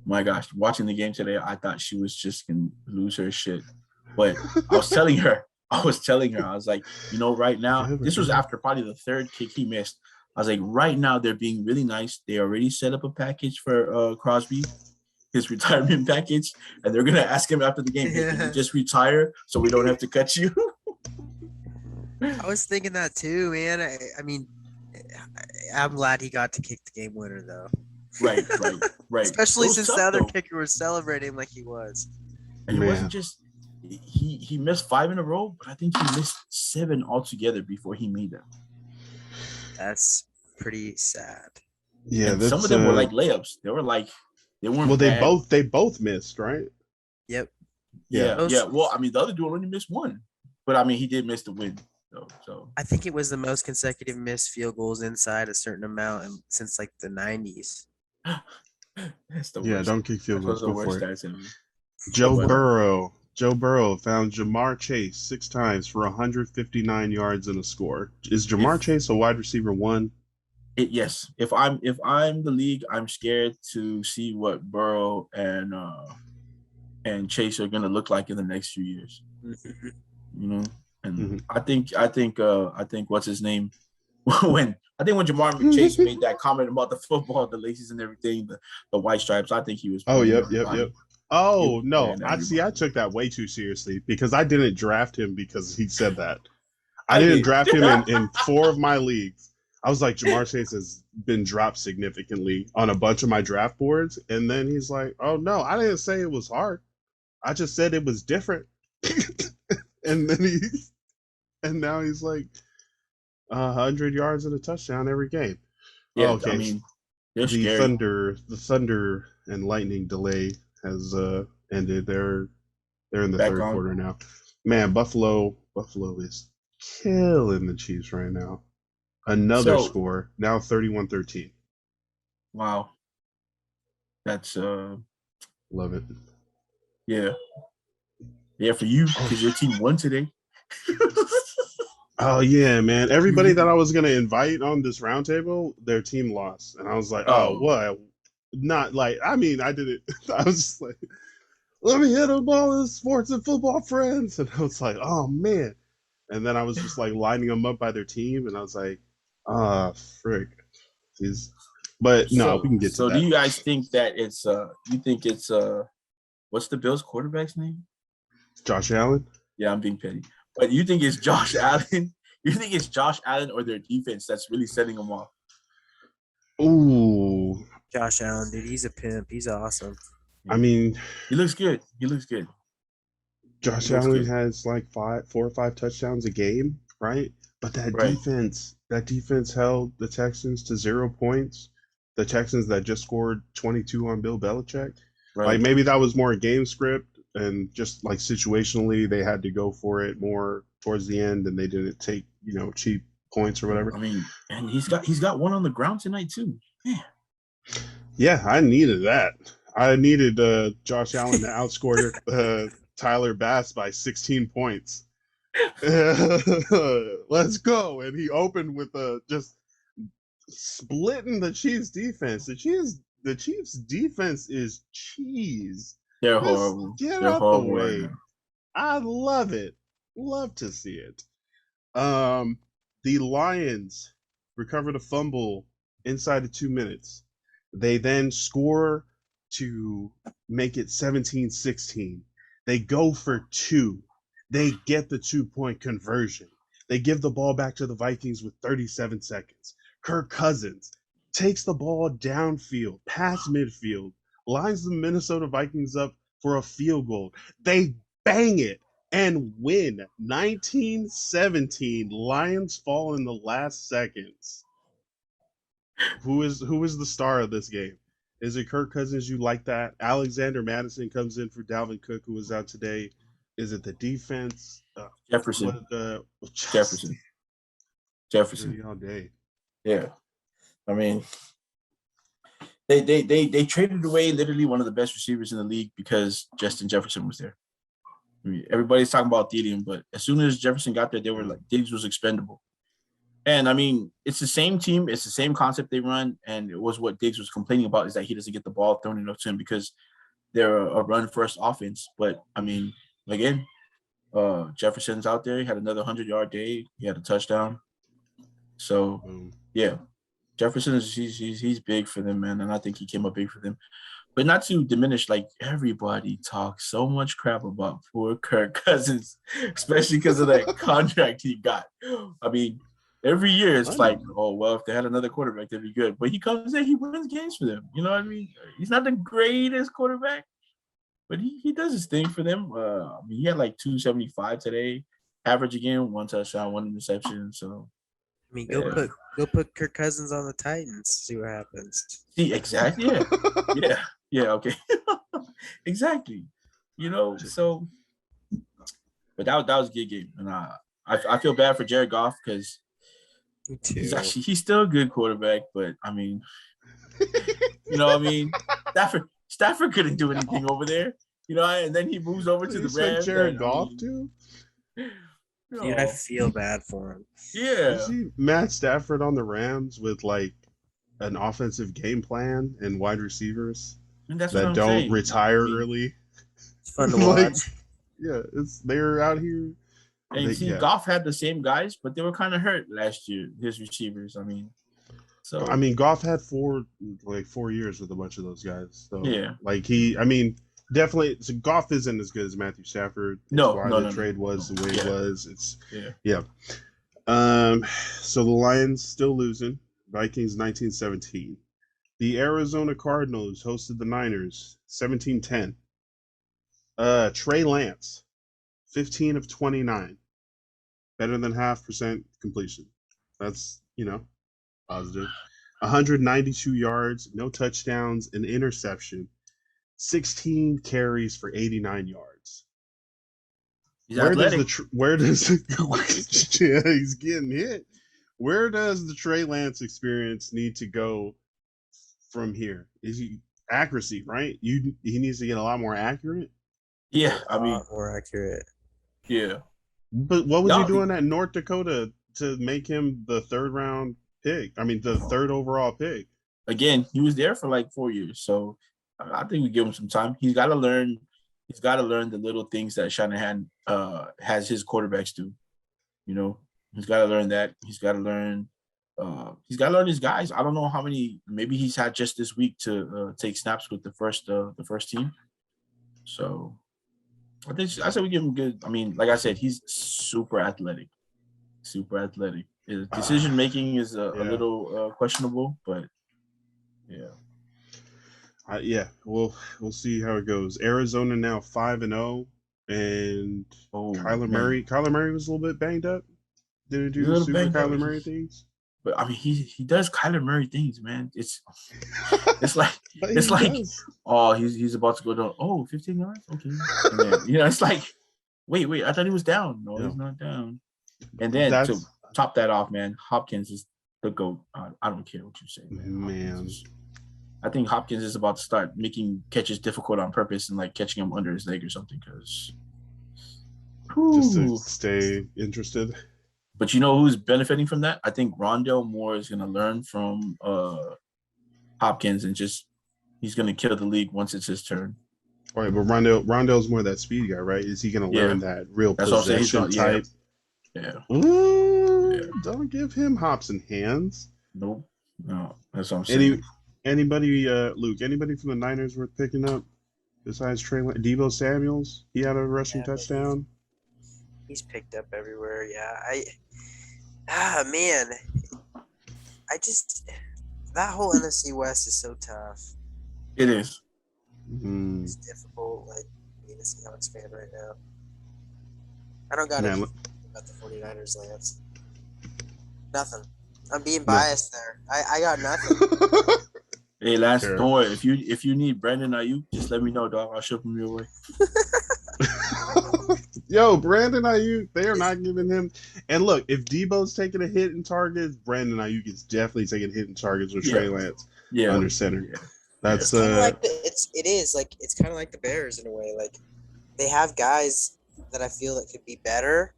Speaker 2: my gosh, watching the game today, I thought she was just gonna lose her shit. But I was telling her, I was like, right now, this was after probably the third kick he missed. I was like, right now they're being really nice. They already set up a package for Crosby, his retirement package, and they're gonna ask him after the game, hey, can you just retire so we don't have to cut you?
Speaker 3: I was thinking that too, man. I mean, I'm glad he got to kick the game winner, though.
Speaker 2: Right.
Speaker 3: Especially since the other kicker was celebrating like he was.
Speaker 2: And it wasn't just he missed 5 in a row, but I think he missed 7 altogether before he made them.
Speaker 3: That's pretty sad.
Speaker 1: Yeah,
Speaker 2: some of them were like layups. They weren't.
Speaker 1: Well, they both missed, right?
Speaker 3: Yep.
Speaker 2: Yeah. Well, I mean, the other dude only missed one, but I mean, he did miss the win. So
Speaker 3: I think it was the most consecutive missed field goals inside a certain amount since like the 90s.
Speaker 2: that's the
Speaker 1: Yeah,
Speaker 2: worst.
Speaker 1: don't kick field
Speaker 2: That's one
Speaker 1: goals.
Speaker 2: of the
Speaker 1: Go for
Speaker 2: worst
Speaker 1: it.
Speaker 2: stats ever.
Speaker 1: Joe
Speaker 2: But,
Speaker 1: Burrow. Joe Burrow found Jamar Chase 6 times for 159 yards and a score. Is Jamar Chase a wide receiver 1?
Speaker 2: Yes. If I'm the league, I'm scared to see what Burrow and Chase are gonna look like in the next few years. You know, and I think what's his name when Jamar Chase made that comment about the football, the laces and everything, the white stripes, I think he was.
Speaker 1: Oh, yep. Oh no, I took that way too seriously because I didn't draft him because he said that. I didn't draft him in 4 of my leagues. I was like, Jamar Chase has been dropped significantly on a bunch of my draft boards, and then he's like, "Oh no, I didn't say it was hard. I just said it was different." and now he's like 100 yards and a touchdown every game.
Speaker 2: Yeah, okay. I mean, they're scary.
Speaker 1: The Thunder and Lightning delay has ended. They're in the third quarter now. Man, Buffalo is killing the Chiefs right now. Another score, now 31-13.
Speaker 2: Wow. That's
Speaker 1: love it.
Speaker 2: Yeah. Yeah, for you, because your team won today.
Speaker 1: Oh yeah, man. Everybody that I was gonna invite on this roundtable, their team lost. And I was like, oh, what? Not like, I mean, I didn't. I was just like, let me hit them all as sports and football friends. And I was like, oh man. And then I was just like lining them up by their team, and I was like, frick. But no, we can get to that.
Speaker 2: So do you guys think that it's what's the Bills quarterback's name?
Speaker 1: Josh Allen?
Speaker 2: Yeah, I'm being petty. But you think it's Josh Allen? You think it's Josh Allen or their defense that's really setting them off?
Speaker 1: Ooh.
Speaker 3: Josh Allen, dude, he's a pimp. He's awesome.
Speaker 1: I mean,
Speaker 2: he looks good.
Speaker 1: Josh Allen has like 4 or 5 touchdowns a game, right? But that defense held the Texans to 0 points. The Texans that just scored 22 on Bill Belichick. Right. Like maybe that was more a game script and just like situationally they had to go for it more towards the end and they didn't take, cheap points or whatever.
Speaker 2: I mean, and he's got one on the ground tonight too. Man.
Speaker 1: Yeah, I needed that. I needed Josh Allen to outscore Tyler Bass by 16 points. Let's go. And he opened with just splitting the Chiefs defense. The Chiefs defense is cheese.
Speaker 2: They're horrible.
Speaker 1: Get out the way. Right, I love it. Love to see it. The Lions recovered a fumble inside of 2 minutes. They then score to make it 17-16. They go for 2. They get the 2-point conversion. They give the ball back to the Vikings with 37 seconds. Kirk Cousins takes the ball downfield, past midfield, lines the Minnesota Vikings up for a field goal. They bang it and win 19-17. Lions fall in the last seconds. Who is the star of this game? Is it Kirk Cousins? You like that? Alexander Madison comes in for Dalvin Cook, who was out today. Is it the defense?
Speaker 2: Jefferson. Jefferson.
Speaker 1: All day.
Speaker 2: Yeah. I mean, they traded away literally one of the best receivers in the league because Justin Jefferson was there. I mean, everybody's talking about Thielen, but as soon as Jefferson got there, they were like, Diggs was expendable. And I mean, it's the same team, it's the same concept they run, and it was what Diggs was complaining about is that he doesn't get the ball thrown enough to him because they're a run-first offense. But I mean, again, Jefferson's out there. He had another 100-yard day. He had a touchdown. So yeah, Jefferson is he's big for them, man, and I think he came up big for them. But not to diminish, like everybody talks so much crap about poor Kirk Cousins, especially because of that contract he got. I mean, every year it's like, oh, well, if they had another quarterback, that'd be good. But he comes in, he wins games for them. You know what I mean? He's not the greatest quarterback, but he does his thing for them. I mean, he had like 275 today, average again, 1 touchdown, 1 interception. So,
Speaker 3: I mean, go put Kirk Cousins on the Titans, see what happens.
Speaker 2: See, exactly. Yeah, okay, exactly. So But that was a good game, and I feel bad for Jared Goff because he's still a good quarterback, but I mean, you know, what I mean, Stafford couldn't do anything over there, you know, and then he moves over to the Rams.
Speaker 1: Jared Goff too.
Speaker 3: Dude, I feel bad for him.
Speaker 2: Yeah.
Speaker 1: You see Matt Stafford on the Rams with like an offensive game plan and wide receivers that don't
Speaker 2: saying.
Speaker 1: retire early.
Speaker 3: It's fun to watch.
Speaker 1: Yeah, they're out here.
Speaker 2: And Goff had the same guys, but they were kind of hurt last year. His receivers, I mean. So
Speaker 1: I mean, Goff had 4 years with a bunch of those guys. So
Speaker 2: yeah,
Speaker 1: like definitely. So Goff isn't as good as Matthew Stafford. The trade was the way it was. It's yeah. So the Lions still losing. Vikings 19-17. The Arizona Cardinals hosted the Niners 17-10. Trey Lance, 15 of 29, better than 0.5% completion. That's positive. 192 yards, no touchdowns, an interception, 16 carries for 89 yards.
Speaker 2: He's athletic.
Speaker 1: He's getting hit. Where does the Trey Lance experience need to go from here? Is he accuracy, right? He needs to get a lot more accurate.
Speaker 2: Yeah, I mean
Speaker 3: more accurate.
Speaker 2: Yeah.
Speaker 1: But what was he doing at North Dakota to make him the third round pick? I mean, the third overall pick.
Speaker 2: Again, he was there for like 4 years, so I think we give him some time. He's got to learn. He's got to learn the little things that Shanahan has his quarterbacks do. You know, he's got to learn that. He's got to learn. He's got to learn his guys. I don't know how many. Maybe he's had just this week to take snaps with the first team. So I said we give him good. I mean, like I said, he's super athletic. Super athletic. His decision making is a little questionable, but yeah.
Speaker 1: We'll see how it goes. Arizona now 5-0, and Kyler Murray. Kyler Murray was a little bit banged up. Didn't do the super Kyler Murray things.
Speaker 2: But I mean, he does Kyler Murray things, man. It's like he's about to go down. 15 yards, okay. And then, it's like, wait, I thought he was down. No, he's not down. And then to top that off, man, Hopkins is the GOAT. I don't care what you say, man. I think Hopkins is about to start making catches difficult on purpose and like catching him under his leg or something, because
Speaker 1: just to stay interested.
Speaker 2: But you know who's benefiting from that? I think Rondale Moore is going to learn from Hopkins and he's going to kill the league once it's his turn.
Speaker 1: All right, but Rondale's more that speed guy, right? Is he going to learn that real possession type?
Speaker 2: Yeah.
Speaker 1: Ooh, don't give him Hobson hands.
Speaker 2: Nope. No, that's what I'm saying.
Speaker 1: Anybody, Luke? Anybody from the Niners worth picking up besides Trey Lance? Deebo Samuels? He had a rushing touchdown.
Speaker 3: He's picked up everywhere. Yeah, man, that whole NFC West is so tough.
Speaker 2: It is.
Speaker 1: Mm-hmm.
Speaker 3: It's difficult, like being a Seahawks fan right now. I don't got anything about the 49ers, Lance. Nothing. I'm being biased there. I got nothing.
Speaker 2: Hey, Lance, don't worry. If you need Brandon Ayuk, just let me know, dog. I'll ship him your way.
Speaker 1: Yo, Brandon Ayuk, they are not giving him. And look, if Debo's taking a hit in targets, Brandon Ayuk is definitely taking a hit in targets with Trey Lance under center.
Speaker 2: Yeah.
Speaker 1: That's
Speaker 3: it's kind of like the Bears in a way. Like they have guys that I feel that could be better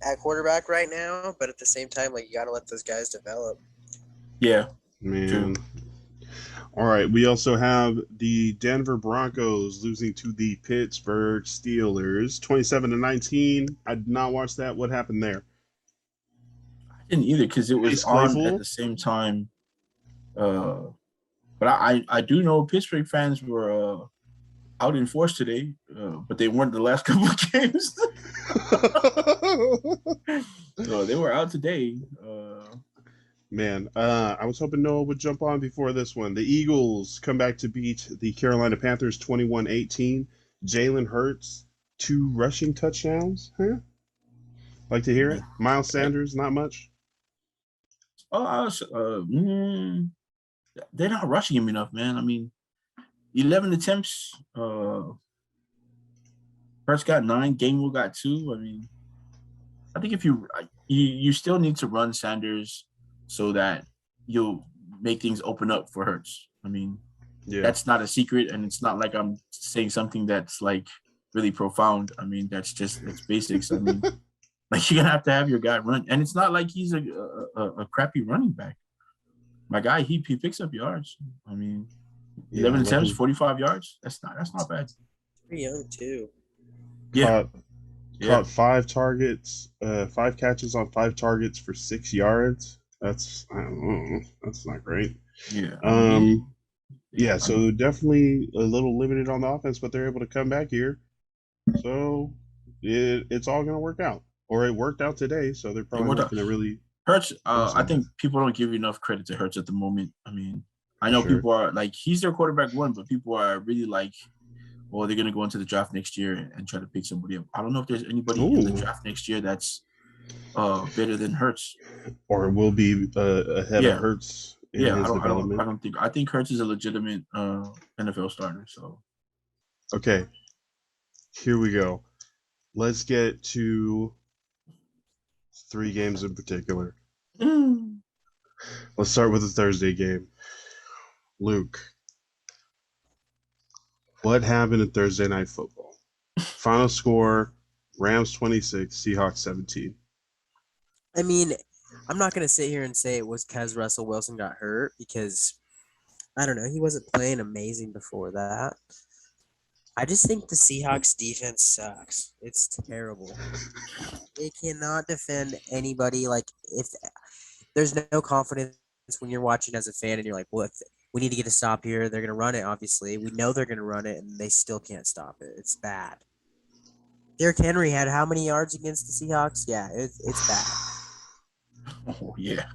Speaker 3: at quarterback right now, but at the same time, like you got to let those guys develop.
Speaker 2: Yeah,
Speaker 1: man.
Speaker 2: True.
Speaker 1: All right, we also have the Denver Broncos losing to the Pittsburgh Steelers, 27-19. I did not watch that. What happened there?
Speaker 2: I didn't either because it was on at the same time. But I do know Pittsburgh fans were out in force today, but they weren't the last couple of games. So they were out today.
Speaker 1: Man, I was hoping Noah would jump on before this one. The Eagles come back to beat the Carolina Panthers 21-18. Jalen Hurts, 2 rushing touchdowns. Huh? Like to hear it. Miles Sanders, not much.
Speaker 2: They're not rushing him enough, man. I mean, 11 attempts. Hurts got 9, Gainwell got 2. I mean, I think if you still need to run Sanders so that you'll make things open up for Hurts. I mean, that's not a secret, and it's not like I'm saying something that's like really profound. I mean, that's basics. I mean, like you're gonna have your guy run, and it's not like he's a crappy running back. My guy, he picks up yards. I mean, 11 attempts, 45 yards. That's not bad.
Speaker 3: Pretty young too.
Speaker 1: Caught 5 targets, 5 catches on 5 targets for 6 yards. That's I don't know. That's not great.
Speaker 2: Yeah.
Speaker 1: So definitely a little limited on the offense, but they're able to come back here. So it's all gonna work out. Or it worked out today, so they're probably not gonna really
Speaker 2: Hurts. I think people don't give enough credit to Hurts at the moment. I mean, I know people are like, he's their quarterback 1, but people are really like, well, they're going to go into the draft next year and try to pick somebody up. I don't know if there's anybody in the draft next year that's better than Hurts.
Speaker 1: Or will be ahead of Hurts in his development.
Speaker 2: I think Hurts is a legitimate NFL starter. So,
Speaker 1: okay, here we go. Let's get to 3 games in particular. Let's start with the Thursday game. Luke, what happened in Thursday Night Football? Final score, Rams 26, Seahawks 17.
Speaker 4: I mean, I'm not going to sit here and say it was because Russell Wilson got hurt because, I don't know, he wasn't playing amazing before that. I just think the Seahawks defense sucks. It's terrible. They cannot defend anybody. Like, if there's no confidence when you're watching as a fan and you're like, well, we need to get a stop here. They're going to run it, obviously. We know they're going to run it, and they still can't stop it. It's bad. Derrick Henry had how many yards against the Seahawks? Yeah, it's bad.
Speaker 2: Oh, yeah.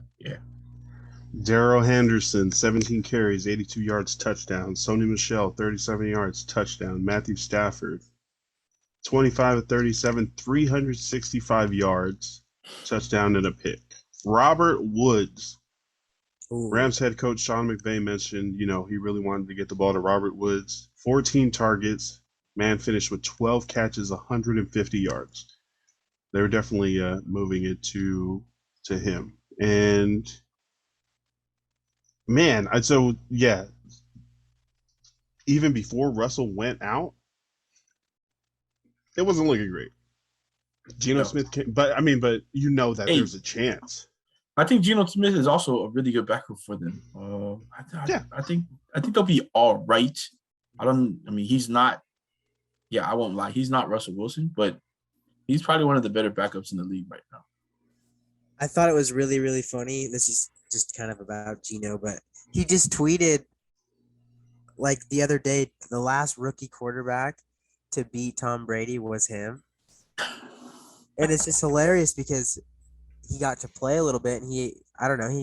Speaker 1: Darrell Henderson, 17 carries, 82 yards, touchdown. Sony Michel, 37 yards, touchdown. Matthew Stafford, 25 of 37, 365 yards, touchdown and a pick. Robert Woods. Rams head coach Sean McVay mentioned, he really wanted to get the ball to Robert Woods. 14 targets. Man finished with 12 catches, 150 yards. They were definitely moving it to him. And man, even before Russell went out, it wasn't looking great. Geno Smith came, but there's a chance.
Speaker 2: I think Geno Smith is also a really good backup for them. I think they'll be all right. He's not. Yeah, I won't lie. He's not Russell Wilson, but he's probably one of the better backups in the league right now.
Speaker 4: I thought it was really, really funny. This is just kind of about Geno, but he just tweeted like the other day, the last rookie quarterback to beat Tom Brady was him. And it's just hilarious because he got to play a little bit and he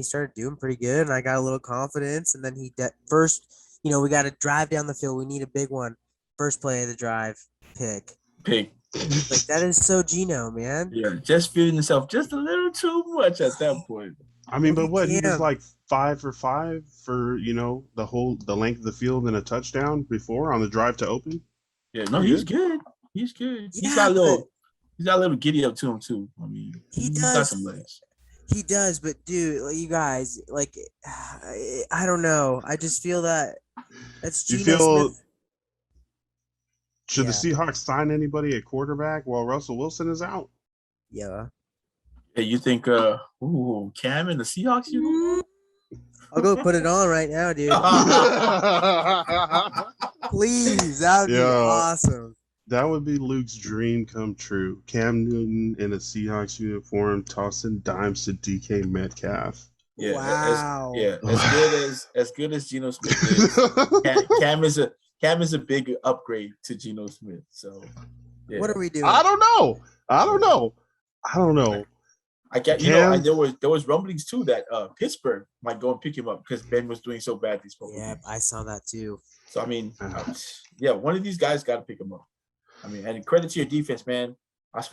Speaker 4: started doing pretty good and I got a little confidence. And then first, we got to drive down the field. We need a big one. First play of the drive, pick. Like, that is so Geno, man.
Speaker 2: Yeah, just feeling himself just a little too much at that point.
Speaker 1: But what? He was like 5 for 5 for, the length of the field and a touchdown before on the drive to open.
Speaker 2: Yeah, no, he's good. He's good. He's got a little giddy up to him too. He's got some legs.
Speaker 4: He does, but dude, you guys, like, I don't know. I just feel that's Geno Smith.
Speaker 1: Should the Seahawks sign anybody at quarterback while Russell Wilson is out?
Speaker 4: Yeah.
Speaker 2: Hey, you think Cam and the Seahawks?
Speaker 4: I'll go put it on right now, dude. Please, that would be awesome.
Speaker 1: That would be Luke's dream come true. Cam Newton in a Seahawks uniform tossing dimes to DK Metcalf.
Speaker 2: Yeah,
Speaker 4: wow.
Speaker 2: As good as Geno Smith is, Cam is a big upgrade to Geno Smith. So, yeah.
Speaker 4: What are we doing?
Speaker 1: I don't know.
Speaker 2: I get there was rumblings too that Pittsburgh might go and pick him up because Ben was doing so bad these couple
Speaker 4: Yeah,
Speaker 2: games.
Speaker 4: I saw that too.
Speaker 2: So one of these guys got to pick him up. And credit to your defense, man. I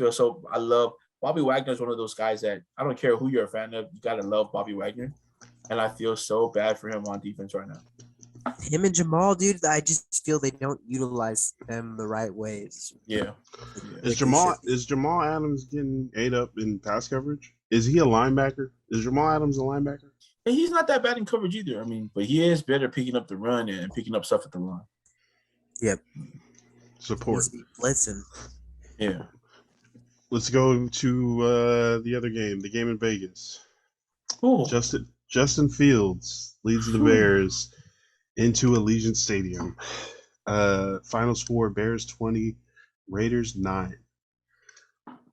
Speaker 2: love Bobby Wagner is one of those guys that I don't care who you're a fan of, you gotta love Bobby Wagner. And I feel so bad for him on defense right now.
Speaker 4: him and Jamal, dude, I just feel they don't utilize them the right ways.
Speaker 2: Yeah.
Speaker 1: Is
Speaker 4: Like
Speaker 1: Jamal Adams getting ate up in pass coverage? Is he a linebacker? Is Jamal Adams a linebacker?
Speaker 2: And he's not that bad in coverage either. I mean, but he is better picking up the run and picking up stuff at the line.
Speaker 4: Yep.
Speaker 1: Support.
Speaker 4: Listen.
Speaker 2: Yeah.
Speaker 1: Let's go to the other game, the game in Vegas.
Speaker 2: Ooh.
Speaker 1: Justin Fields leads the Bears into Allegiant Stadium. Final score: Bears 20, Raiders 9.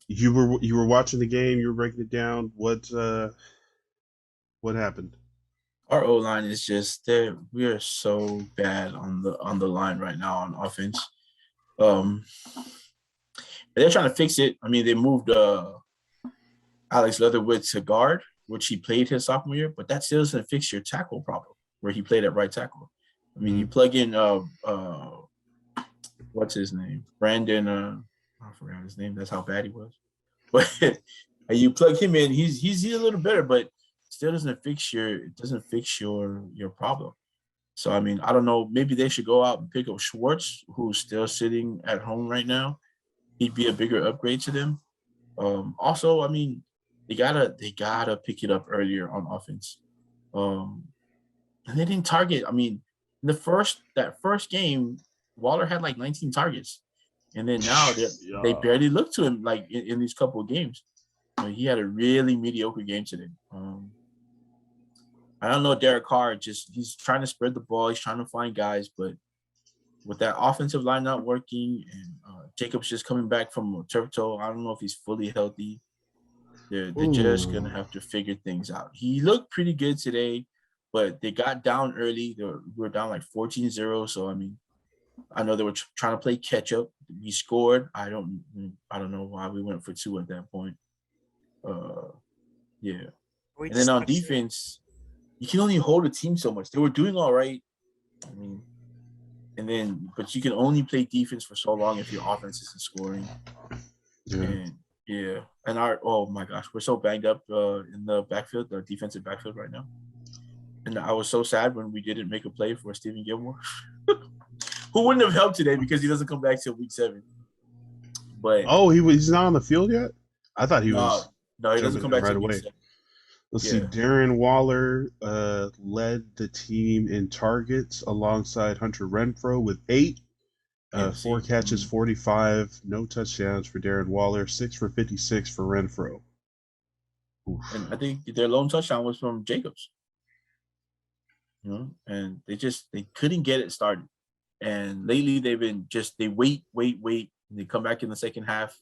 Speaker 1: You were watching the game. You were breaking it down. What happened?
Speaker 2: Our O line is just there. We are so bad on the line right now on offense. They're trying to fix it. I mean, they moved Alex Leatherwood to guard, which he played his sophomore year, but that still doesn't fix your tackle problem where he played at right tackle. I mean, you plug in what's his name? Brandon. I forgot his name. That's how bad he was. But you plug him in, he's a little better, but still doesn't fix your problem. So I mean, I don't know. Maybe they should go out and pick up Schwartz, who's still sitting at home right now. He'd be a bigger upgrade to them. Also, I mean, they gotta pick it up earlier on offense. And they didn't target. I mean, that first game, Waller had like 19 targets, and then now they barely look to him like in these couple of games. I mean, he had a really mediocre game today. I don't know, Derek Carr. He's trying to spread the ball. He's trying to find guys, but with that offensive line not working and Jacobs just coming back from a turf toe, I don't know if he's fully healthy. They're just going to have to figure things out. He looked pretty good today, but they got down early. We were down like 14-0. So, I mean, I know they were trying to play catch up. We scored. I don't know why we went for 2 at that point. Yeah. And then on defense, you can only hold a team so much. They were doing all right. I mean, but you can only play defense for so long if your offense isn't scoring. Yeah. And oh my gosh, we're so banged up in the backfield, the defensive backfield right now. And I was so sad when we didn't make a play for Stephen Gilmore, who wouldn't have helped today because he doesn't come back till week 7. But
Speaker 1: he's not on the field yet? I thought he was.
Speaker 2: No, he doesn't come back
Speaker 1: right
Speaker 2: till
Speaker 1: away.
Speaker 2: week 7.
Speaker 1: Let's see. Darren Waller led the team in targets alongside Hunter Renfrow with 8. 4 catches, 45, no touchdowns for Darren Waller, 6 for 56 for Renfrow. Oof.
Speaker 2: And I think their lone touchdown was from Jacobs. And they couldn't get it started. And lately they've been they wait, and they come back in the second half.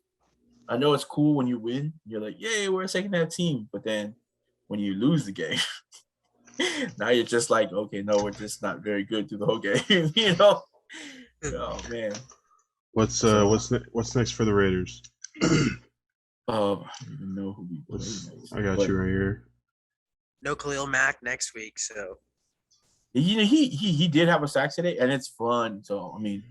Speaker 2: I know it's cool when you win. You're like, yay, we're a second half team. But then when you lose the game, now you're just like, okay, no, we're just not very good through the whole game. Oh man.
Speaker 1: What's next for the Raiders?
Speaker 2: I don't even know who we play next.
Speaker 1: I got you right here.
Speaker 3: No Khalil Mack next week, so
Speaker 2: he did have a sack today, and it's fun. So I mean,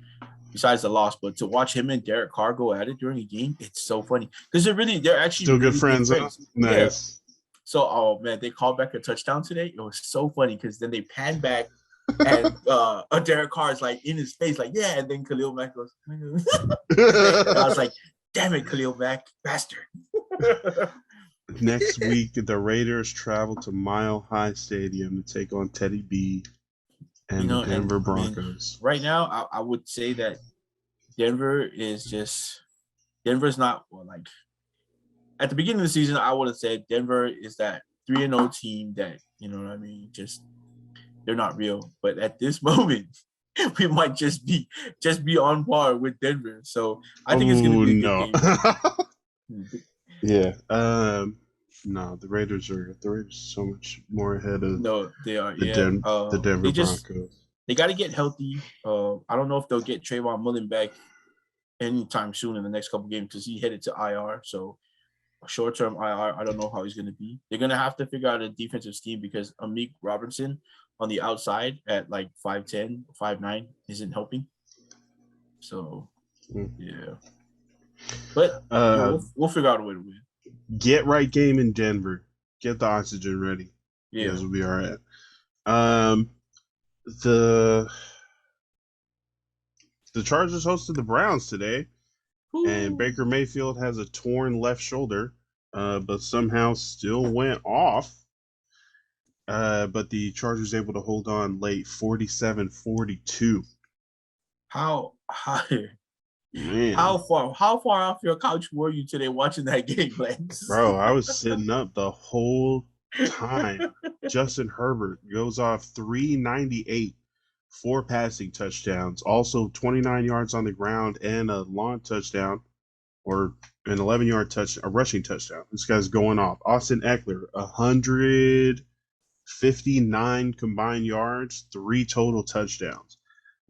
Speaker 2: besides the loss, but to watch him and Derek Carr go at it during a game, it's so funny because they're actually
Speaker 1: still
Speaker 2: really
Speaker 1: good friends. Nice.
Speaker 2: Yeah. So, oh man, they called back a touchdown today. It was so funny because then they panned back, and Derek Carr is like in his face, like yeah, and then Khalil Mack goes. And I was like, damn it, Khalil Mack, bastard.
Speaker 1: Next week, the Raiders travel to Mile High Stadium to take on Teddy B and the Denver Broncos.
Speaker 2: Right now, I would say that Denver's not like. At the beginning of the season, I would have said Denver is that 3-0 team that, you know what I mean, just they're not real. But at this moment, we might just be on par with Denver. So I think it's going to be a good game.
Speaker 1: Yeah. No, the Raiders are so much more ahead of.
Speaker 2: No, they are.
Speaker 1: The Denver Broncos.
Speaker 2: They got to get healthy. I don't know if they'll get Trayvon Mullen back anytime soon in the next couple games because he headed to IR. So. Short-term IR, I don't know how he's going to be. They're going to have to figure out a defensive scheme because Amik Robertson on the outside at like 5'10", 5'9" isn't helping. So, yeah. But we'll figure out a way to win.
Speaker 1: Get right game in Denver. Get the oxygen ready.
Speaker 2: Yeah.
Speaker 1: You guys will be all right. the the Chargers hosted the Browns today, and
Speaker 2: Woo.
Speaker 1: Baker Mayfield has a torn left shoulder, but somehow still went off. But the Chargers able to hold on late 47-42.
Speaker 2: How
Speaker 1: Man,
Speaker 2: how far off your couch were you today watching that game, Lex?
Speaker 1: bro, I was sitting up the whole time. Justin Herbert goes off 398, 4 passing touchdowns, also 29 yards on the ground and a long touchdown, or an 11-yard a rushing touchdown. This guy's going off. Austin Eckler, 159 combined yards, 3 total touchdowns.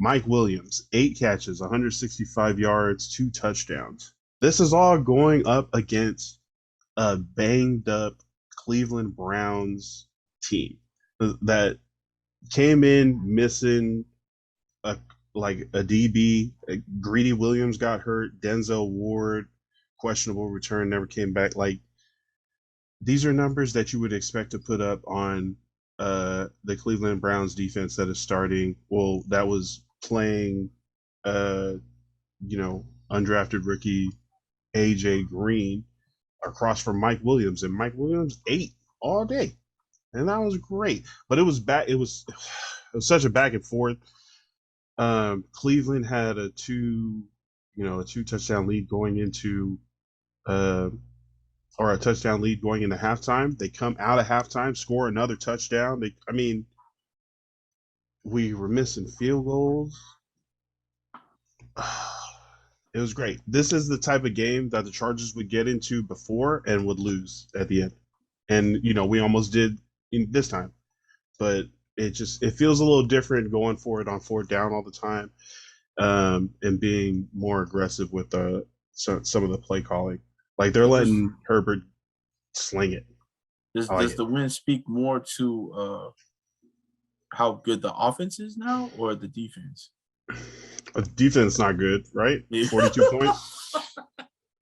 Speaker 1: Mike Williams, 8 catches, 165 yards, 2 touchdowns. This is all going up against a banged up Cleveland Browns team that came in missing a DB. Greedy Williams got hurt. Denzel Ward, questionable return, never came back. Like, these are numbers that you would expect to put up on the Cleveland Browns defense that is starting. Well, that was playing, undrafted rookie AJ Green across from Mike Williams, and Mike Williams ate all day, and that was great. But it was back. It was such a back and forth. Cleveland had a two touchdown lead going into or a touchdown lead going into halftime. They come out of halftime, score another touchdown. We were missing field goals. It was great. This is the type of game that the Chargers would get into before and would lose at the end. And, we almost did in this time. But it feels a little different going for it on 4th down all the time, and being more aggressive with some of the play calling. Like, they're letting Herbert sling it.
Speaker 2: Does the win speak more to how good the offense is now, or the defense?
Speaker 1: Defense not good, right? 42 points.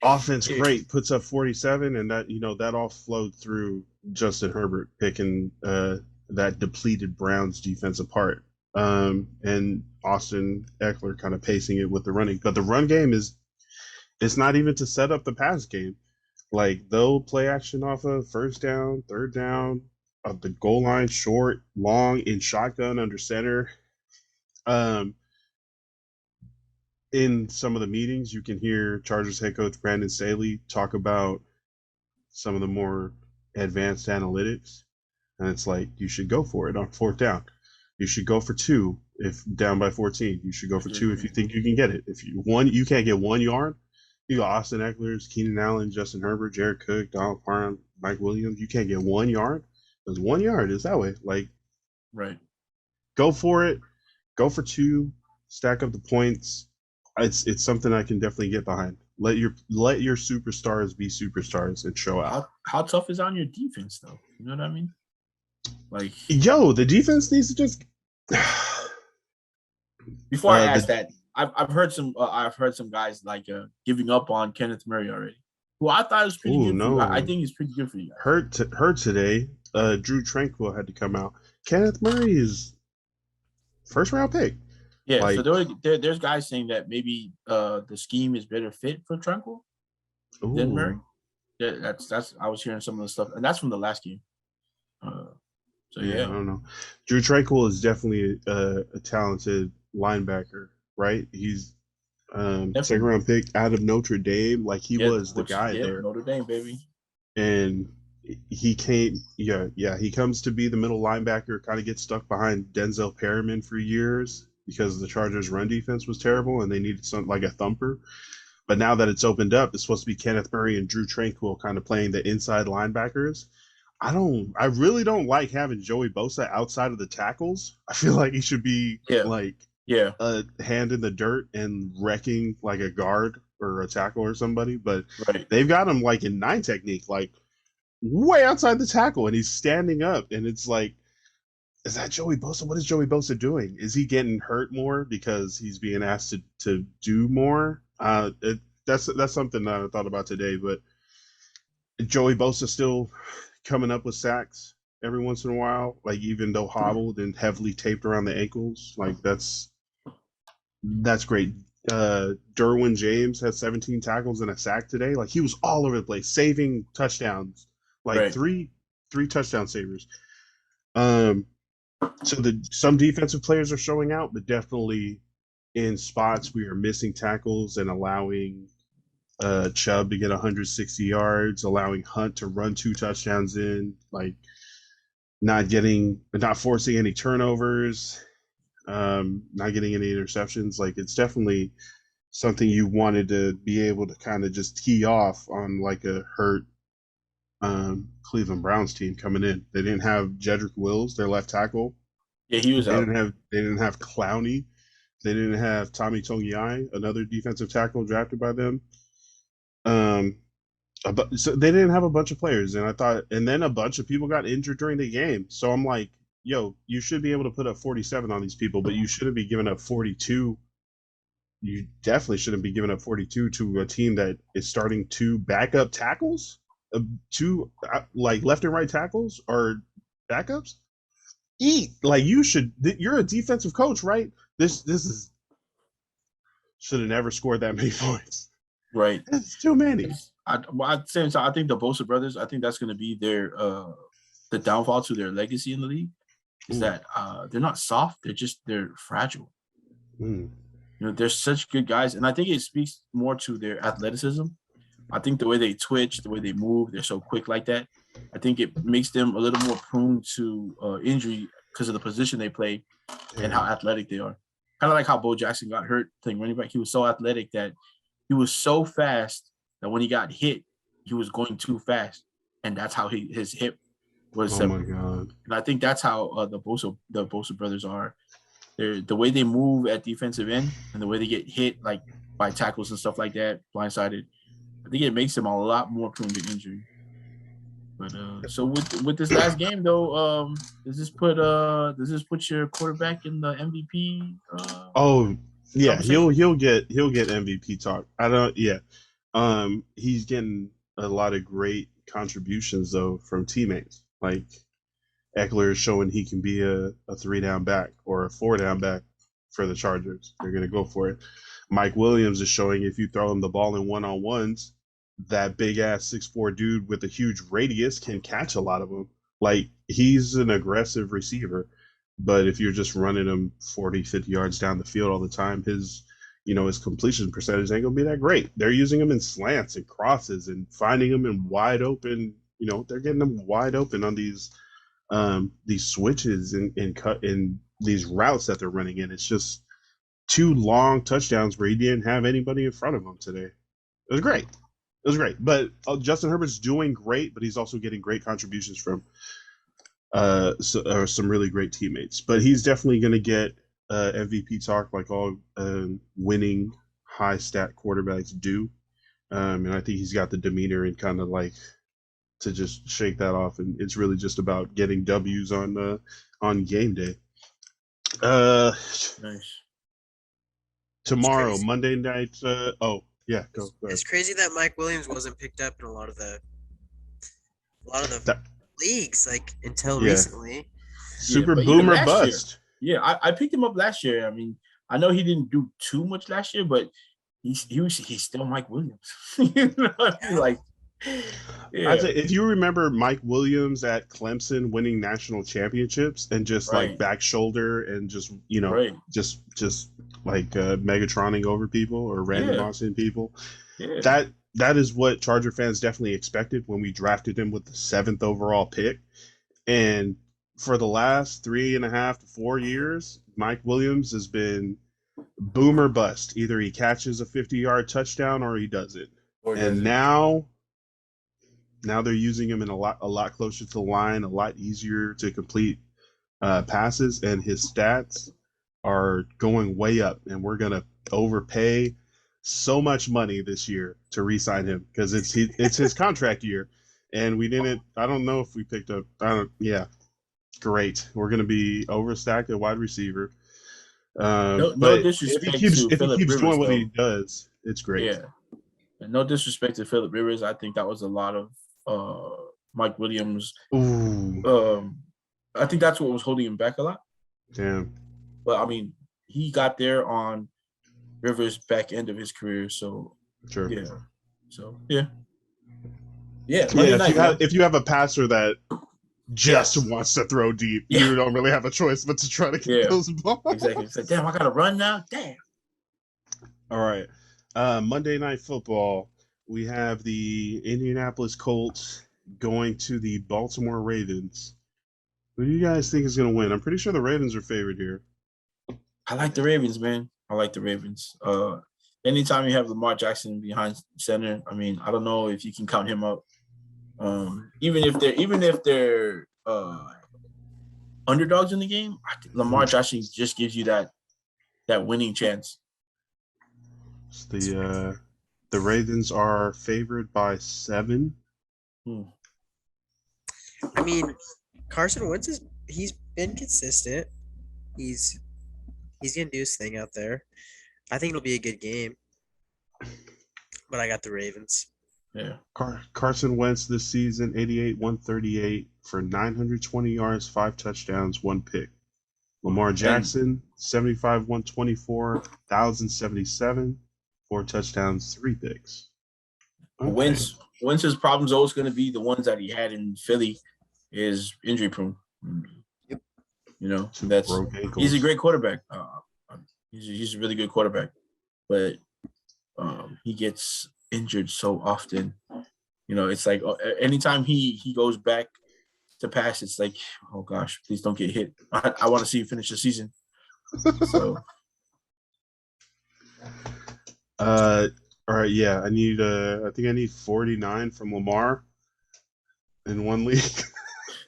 Speaker 1: Offense great, puts up 47, and that all flowed through Justin Herbert picking that depleted Browns defense apart. And Austin Eckler kind of pacing it with the running. But the run game it's not even to set up the pass game. Like, they'll play action off of 1st down, 3rd down, the goal line, short, long, in shotgun, under center. In some of the meetings, you can hear Chargers head coach Brandon Staley talk about some of the more advanced analytics, and it's like, you should go for it on 4th down. You should go for 2 if down by 14. You should go for 2 if you think you can get it. If you can't get 1 yard. You got Austin Eckler, Keenan Allen, Justin Herbert, Jared Cook, Donald Parham, Mike Williams. You can't get 1 yard. Because 1 yard is that way. Like,
Speaker 2: right.
Speaker 1: Go for it. Go for 2. Stack up the points. It's something I can definitely get behind. Let your superstars be superstars and show out.
Speaker 2: How tough is on your defense, though? You know what I mean? Like,
Speaker 1: the defense needs to just.
Speaker 2: Before I ask that, I've heard some guys like giving up on Kenneth Murray already, who I thought was pretty good. No. I think he's pretty good for you guys.
Speaker 1: Hurt today. Drew Tranquill had to come out. Kenneth Murray is 1st round pick.
Speaker 2: Yeah, so there's guys saying that maybe the scheme is better fit for Tranquill than Murray. Yeah, that's I was hearing some of the stuff, and that's from the last game. I don't
Speaker 1: know. Drew Tranquill is definitely a talented linebacker, right? He's 2nd round pick out of Notre Dame. Like, he was the guy there.
Speaker 2: Notre Dame, baby.
Speaker 1: And he came, he comes to be the middle linebacker, kind of gets stuck behind Denzel Perryman for years because the Chargers' run defense was terrible and they needed something like a thumper. But now that it's opened up, it's supposed to be Kenneth Murray and Drew Tranquill kind of playing the inside linebackers. I really don't like having Joey Bosa outside of the tackles. I feel like he should be a hand in the dirt and wrecking like a guard or a tackle or somebody. But they've got him like in 9 technique, like way outside the tackle, and he's standing up, and it's like, is that Joey Bosa? What is Joey Bosa doing? Is he getting hurt more because he's being asked to do more? That's something that I thought about today. But Joey Bosa still coming up with sacks. every once in a while, like even though hobbled and heavily taped around the ankles. Like that's great. Derwin James had 17 tackles and a sack today. Like he was all over the place, saving touchdowns, like
Speaker 2: Right.
Speaker 1: three touchdown savers. So some defensive players are showing out, but definitely in spots we are missing tackles and allowing Chubb to get 160 yards, allowing Hunt to run 2 touchdowns in, like not forcing any turnovers, not getting any interceptions. Like it's definitely something you wanted to be able to kind of just tee off on like a hurt Cleveland Browns team coming in. They didn't have Jedrick Wills, their left tackle.
Speaker 2: Yeah, he was
Speaker 1: They
Speaker 2: out.
Speaker 1: didn't have Clowney. They didn't have Tommy Togiai, another defensive tackle drafted by them. So they didn't have a bunch of players, and then a bunch of people got injured during the game. So I'm like, yo, you should be able to put up 47 on these people, but you shouldn't be giving up 42. You definitely shouldn't be giving up 42 to a team that is starting 2 backup tackles, 2 like left and right tackles or backups. Like you should. You're a defensive coach, right? This is should have never scored that many points.
Speaker 2: Right.
Speaker 1: It's too many.
Speaker 2: At the same time, I think the Bosa brothers, I think that's going to be their the downfall to their legacy in the league is that they're not soft. They're fragile.
Speaker 1: Mm.
Speaker 2: You know, they're such good guys. And I think it speaks more to their athleticism. I think the way they twitch, the way they move, they're so quick like that. I think it makes them a little more prone to injury because of the position they play and how athletic they are. Kind of like how Bo Jackson got hurt playing running back. He was so athletic that he was so fast that when he got hit, he was going too fast. And that's how his hip was.
Speaker 1: Oh my God.
Speaker 2: And I think that's how the Bosa brothers are. The way they move at defensive end and the way they get hit like by tackles and stuff like that, blindsided. I think it makes them a lot more prone to injury. But so with this last game though, does this put your quarterback in the MVP?
Speaker 1: Yeah, he'll get MVP talk. He's getting a lot of great contributions though from teammates. Like Eckler is showing he can be a 3-down back or a 4-down back for the Chargers. They're gonna go for it. Mike Williams is showing if you throw him the ball in one-on-ones, that big ass 6'4" dude with a huge radius can catch a lot of them. Like he's an aggressive receiver, but if you're just running him 40, 50 yards down the field all the time, his completion percentage ain't gonna be that great. They're using him in slants and crosses and finding him in wide open. They're getting them wide open on these switches and cut in these routes that they're running in. It's just 2 long touchdowns where he didn't have anybody in front of him today. It was great. But Justin Herbert's doing great, but he's also getting great contributions from some really great teammates. But he's definitely going to get MVP talk like all winning high stat quarterbacks do. And I think he's got the demeanor and kind of like to just shake that off. And it's really just about getting W's on game day.
Speaker 2: Nice.
Speaker 1: Tomorrow, Monday night. Go ahead.
Speaker 3: It's crazy that Mike Williams wasn't picked up in a lot of the leagues like until recently.
Speaker 1: Super boomer bust.
Speaker 2: Yeah, I picked him up last year. I mean, I know he didn't do too much last year, but he's still Mike Williams. Like, yeah.
Speaker 1: If you remember Mike Williams at Clemson winning national championships and just like back shoulder and just just like Megatroning over people or randomosing people, that is what Charger fans definitely expected when we drafted him with the 7th overall pick. And for the last 3.5 to 4 years, Mike Williams has been boomer bust. Either he catches a 50-yard touchdown or he doesn't. And now they're using him in a lot closer to the line, a lot easier to complete passes, and his stats are going way up. And we're gonna overpay so much money this year to re-sign him because it's his contract year, and we didn't. I don't know if we picked up. Great. We're gonna be overstacked at wide receiver.
Speaker 2: No disrespect
Speaker 1: if he
Speaker 2: Phillip
Speaker 1: keeps
Speaker 2: Rivers,
Speaker 1: doing what he does, it's great.
Speaker 2: Yeah. And no disrespect to Phillip Rivers, I think that was a lot of Mike Williams.
Speaker 1: Ooh,
Speaker 2: I think that's what was holding him back a lot.
Speaker 1: damn.
Speaker 2: But I mean, he got there on Rivers' back end of his career, so
Speaker 1: Sure.
Speaker 2: yeah. So yeah. Yeah,
Speaker 1: Yeah,
Speaker 2: Monday
Speaker 1: if
Speaker 2: night,
Speaker 1: you have
Speaker 2: man.
Speaker 1: if you have a passer that just
Speaker 2: Yes.
Speaker 1: wants to throw deep,
Speaker 2: Yeah.
Speaker 1: you don't really have a choice but to try to get
Speaker 2: Yeah.
Speaker 1: those balls.
Speaker 2: Exactly. It's like, damn, I gotta run now. Damn.
Speaker 1: All right. Monday Night Football. We have the Indianapolis Colts going to the Baltimore Ravens. Who do you guys think is going to win? I'm pretty sure the Ravens are favored here.
Speaker 2: I like the Ravens, man. I like the Ravens. Anytime you have Lamar Jackson behind center, I mean, I don't know if you can count him up. Even if they're underdogs in the game, I think Lamar Jackson just gives you that winning chance.
Speaker 1: The Ravens are favored by 7.
Speaker 4: I mean, Carson Wentz he's been consistent. He's gonna do his thing out there. I think it'll be a good game. But I got the Ravens.
Speaker 2: Yeah.
Speaker 1: Carson Wentz this season, 138 for 920 yards, 5 touchdowns, 1 pick. Lamar Jackson, 124, 1,077, 4 touchdowns, 3 picks. Okay.
Speaker 2: Wentz's problem's always going to be the ones that he had in Philly is injury prone.
Speaker 4: Yep.
Speaker 2: You know,
Speaker 1: broke ankles.
Speaker 2: He's a great quarterback. He's a really good quarterback, but he gets injured so often. You know, it's like anytime he goes back to pass, it's like, oh gosh, please don't get hit. I want to see you finish the season. So,
Speaker 1: all right, yeah, I think I need 49 from Lamar in one league.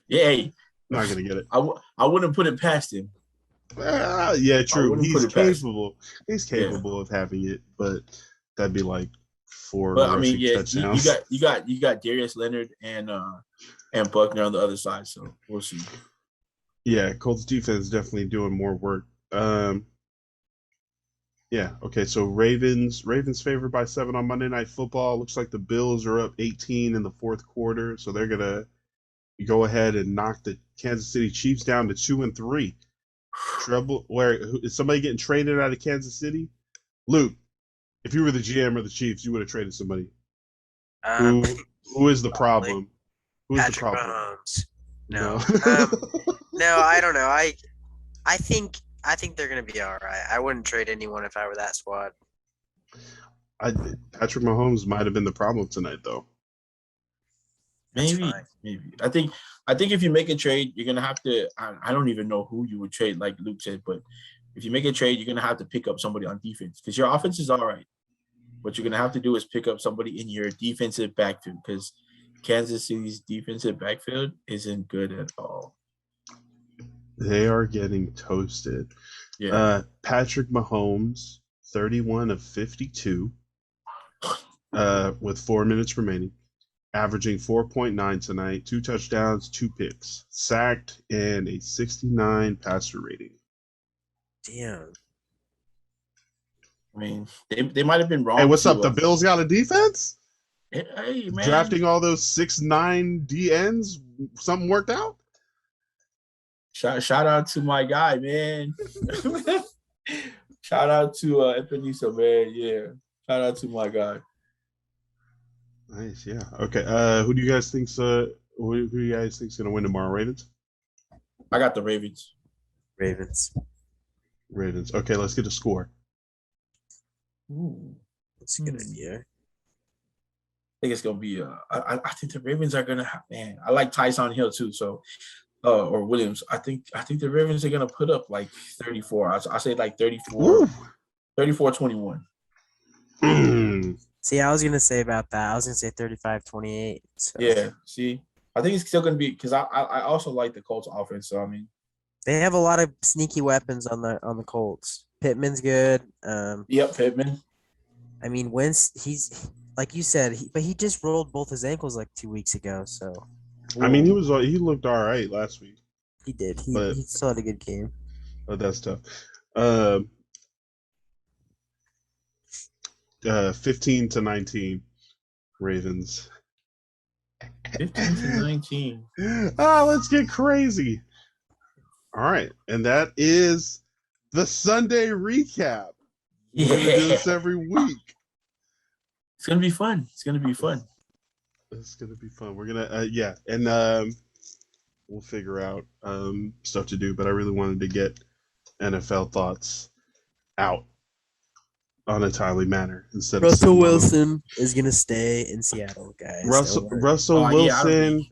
Speaker 2: yeah,
Speaker 1: Not gonna get it.
Speaker 2: I wouldn't put it past him.
Speaker 1: Yeah, true. He's capable. He's capable
Speaker 2: Yeah.
Speaker 1: of having it, but that'd be like 4
Speaker 2: But I mean,
Speaker 1: rushing
Speaker 2: yeah,
Speaker 1: touchdowns.
Speaker 2: you got Darius Leonard and Buckner on the other side, so we'll see.
Speaker 1: Yeah, Colts defense definitely doing more work. Yeah, okay, so Ravens favored by 7 on Monday Night Football. Looks like the Bills are up 18 in the fourth quarter, so they're gonna go ahead and knock the Kansas City Chiefs down to 2-3. Trouble. Is somebody getting traded out of Kansas City? Luke, if you were the GM or the Chiefs, you would have traded somebody. Who is the problem? Who is
Speaker 3: Patrick
Speaker 1: the problem?
Speaker 3: Mahomes. No. No, I don't know. I think they're gonna be all right. I wouldn't trade anyone if I were that squad.
Speaker 1: Patrick Mahomes might have been the problem tonight, though.
Speaker 2: Maybe. I think if you make a trade, you're gonna have to. I don't even know who you would trade, like Luke said, but if you make a trade, you're gonna have to pick up somebody on defense because your offense is all right. What you're gonna have to do is pick up somebody in your defensive backfield because Kansas City's defensive backfield isn't good at all.
Speaker 1: They are getting toasted.
Speaker 2: Yeah.
Speaker 1: Patrick Mahomes, 31 of 52, with 4 minutes remaining. Averaging 4.9 tonight, 2 touchdowns, 2 picks, sacked, and a 69 passer rating.
Speaker 4: Damn.
Speaker 2: I mean, they might have been wrong.
Speaker 1: Hey, what's up? The Bills got a defense?
Speaker 2: Hey, man.
Speaker 1: Drafting all those 6'9" DNs, something worked out?
Speaker 2: Shout out to my guy, man. Shout out to Epiniso, man. Yeah. Shout out to my guy.
Speaker 1: Nice, yeah. Okay. Who do you guys think's gonna win tomorrow? Ravens?
Speaker 2: I got the Ravens.
Speaker 4: Ravens.
Speaker 1: Okay, let's get a score.
Speaker 2: Ooh.
Speaker 4: That's a good idea.
Speaker 2: I think it's gonna be I think the Ravens are gonna have, man. I like Tyson Hill too, so or Williams. I think the Ravens are gonna put up like 34. I say like 34, 34-21.
Speaker 4: See, I was gonna say about that. I was gonna say 35-28. So.
Speaker 2: Yeah, see, I think it's still gonna be because I also like the Colts offense. So I mean,
Speaker 4: they have a lot of sneaky weapons on the Colts. Pittman's good.
Speaker 2: Yep, Pittman.
Speaker 4: I mean, Wentz, he's like you said, but he just rolled both his ankles like 2 weeks ago. So,
Speaker 1: I mean, he looked all right last week.
Speaker 4: He did. He still had a good game.
Speaker 1: But that's tough. 15-19, Ravens.
Speaker 2: 15-19.
Speaker 1: Let's get crazy. All right, and that is the Sunday recap. We're gonna do this every week.
Speaker 2: It's gonna be fun. It's gonna be fun.
Speaker 1: It's gonna be fun. We're gonna and we'll figure out stuff to do. But I really wanted to get NFL thoughts out on a timely manner instead of
Speaker 4: Russell Wilson is gonna stay in Seattle, guys.
Speaker 1: Russell Wilson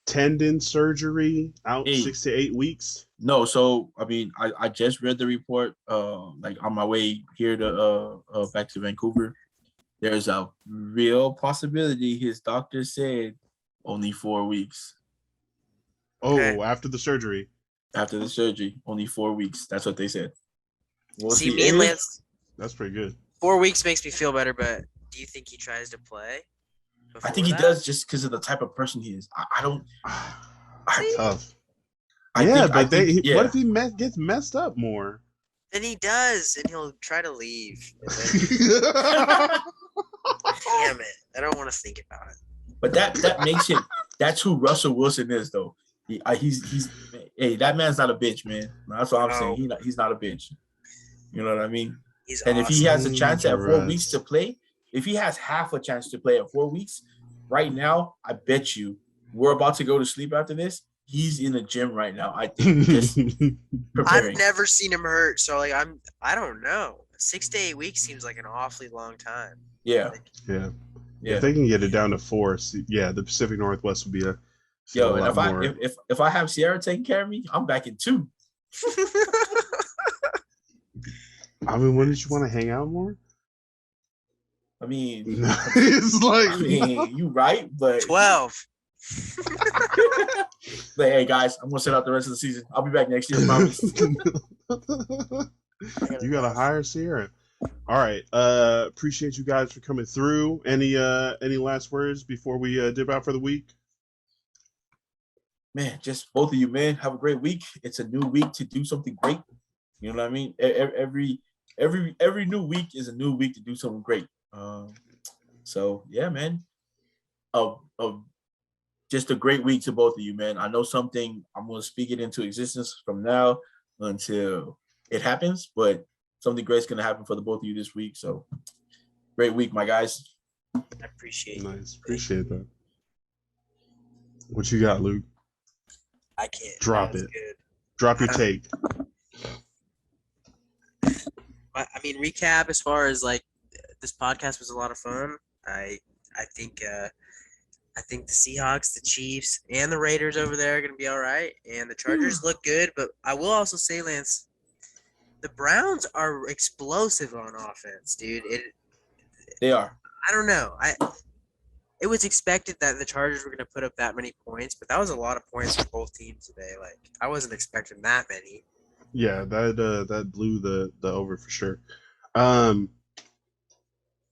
Speaker 1: tendon surgery out 6 to 8 weeks.
Speaker 2: No, so I mean, I just read the report. Like on my way here to back to Vancouver, there's a real possibility. His doctor said only 4 weeks.
Speaker 1: Oh, after the surgery.
Speaker 2: After the surgery, only 4 weeks. That's what they said.
Speaker 3: We'll see. Me and Lance.
Speaker 1: That's pretty good.
Speaker 3: 4 weeks makes me feel better, but do you think he tries to play?
Speaker 2: I think he does just because of the type of person he is. I don't.
Speaker 1: Tough. What if he gets messed up more?
Speaker 3: Then he does, and he'll try to leave. Damn it! I don't want to think about it.
Speaker 2: But that makes him. That's who Russell Wilson is, though. He's hey, that man's not a bitch, man. That's what I'm saying. He's not a bitch. You know what I mean?
Speaker 3: And
Speaker 2: if he has a chance at 4 weeks to play, if he has half a chance to play at 4 weeks, right now, I bet you we're about to go to sleep after this. He's in the gym right now. I think just preparing.
Speaker 3: I've never seen him hurt, so like I don't know. 6 to 8 weeks seems like an awfully long time.
Speaker 2: Yeah.
Speaker 1: If they can get it down to 4, the Pacific Northwest would be a
Speaker 2: and if I have Sierra taking care of me, I'm back in 2.
Speaker 1: I mean, wouldn't you want to hang out more?
Speaker 2: I mean,
Speaker 1: it's like
Speaker 2: you right, but
Speaker 3: 12.
Speaker 2: But hey, guys, I'm gonna sit out the rest of the season. I'll be back next year, promise.
Speaker 1: You gotta hire Sierra. All right. Appreciate you guys for coming through. Any last words before we dip out for the week?
Speaker 2: Man, just both of you, man. Have a great week. It's a new week to do something great. You know what I mean? Every new week is a new week to do something great. So yeah, man. Just a great week to both of you, man. I know something. I'm gonna speak it into existence from now until it happens, but something great's gonna happen for the both of you this week. So great week, my guys.
Speaker 3: I appreciate it.
Speaker 1: Nice. Appreciate that. What you got, Luke?
Speaker 3: I can't.
Speaker 1: Drop it. Good. Drop your take.
Speaker 4: I mean, recap as far as like this podcast was a lot of fun. I think the Seahawks, the Chiefs, and the Raiders over there are going to be all right. And the Chargers look good. But I will also say, Lance, the Browns are explosive on offense, dude.
Speaker 2: They are.
Speaker 4: I don't know. It was expected that the Chargers were going to put up that many points, but that was a lot of points for both teams today. Like, I wasn't expecting that many.
Speaker 1: Yeah, that blew the over for sure.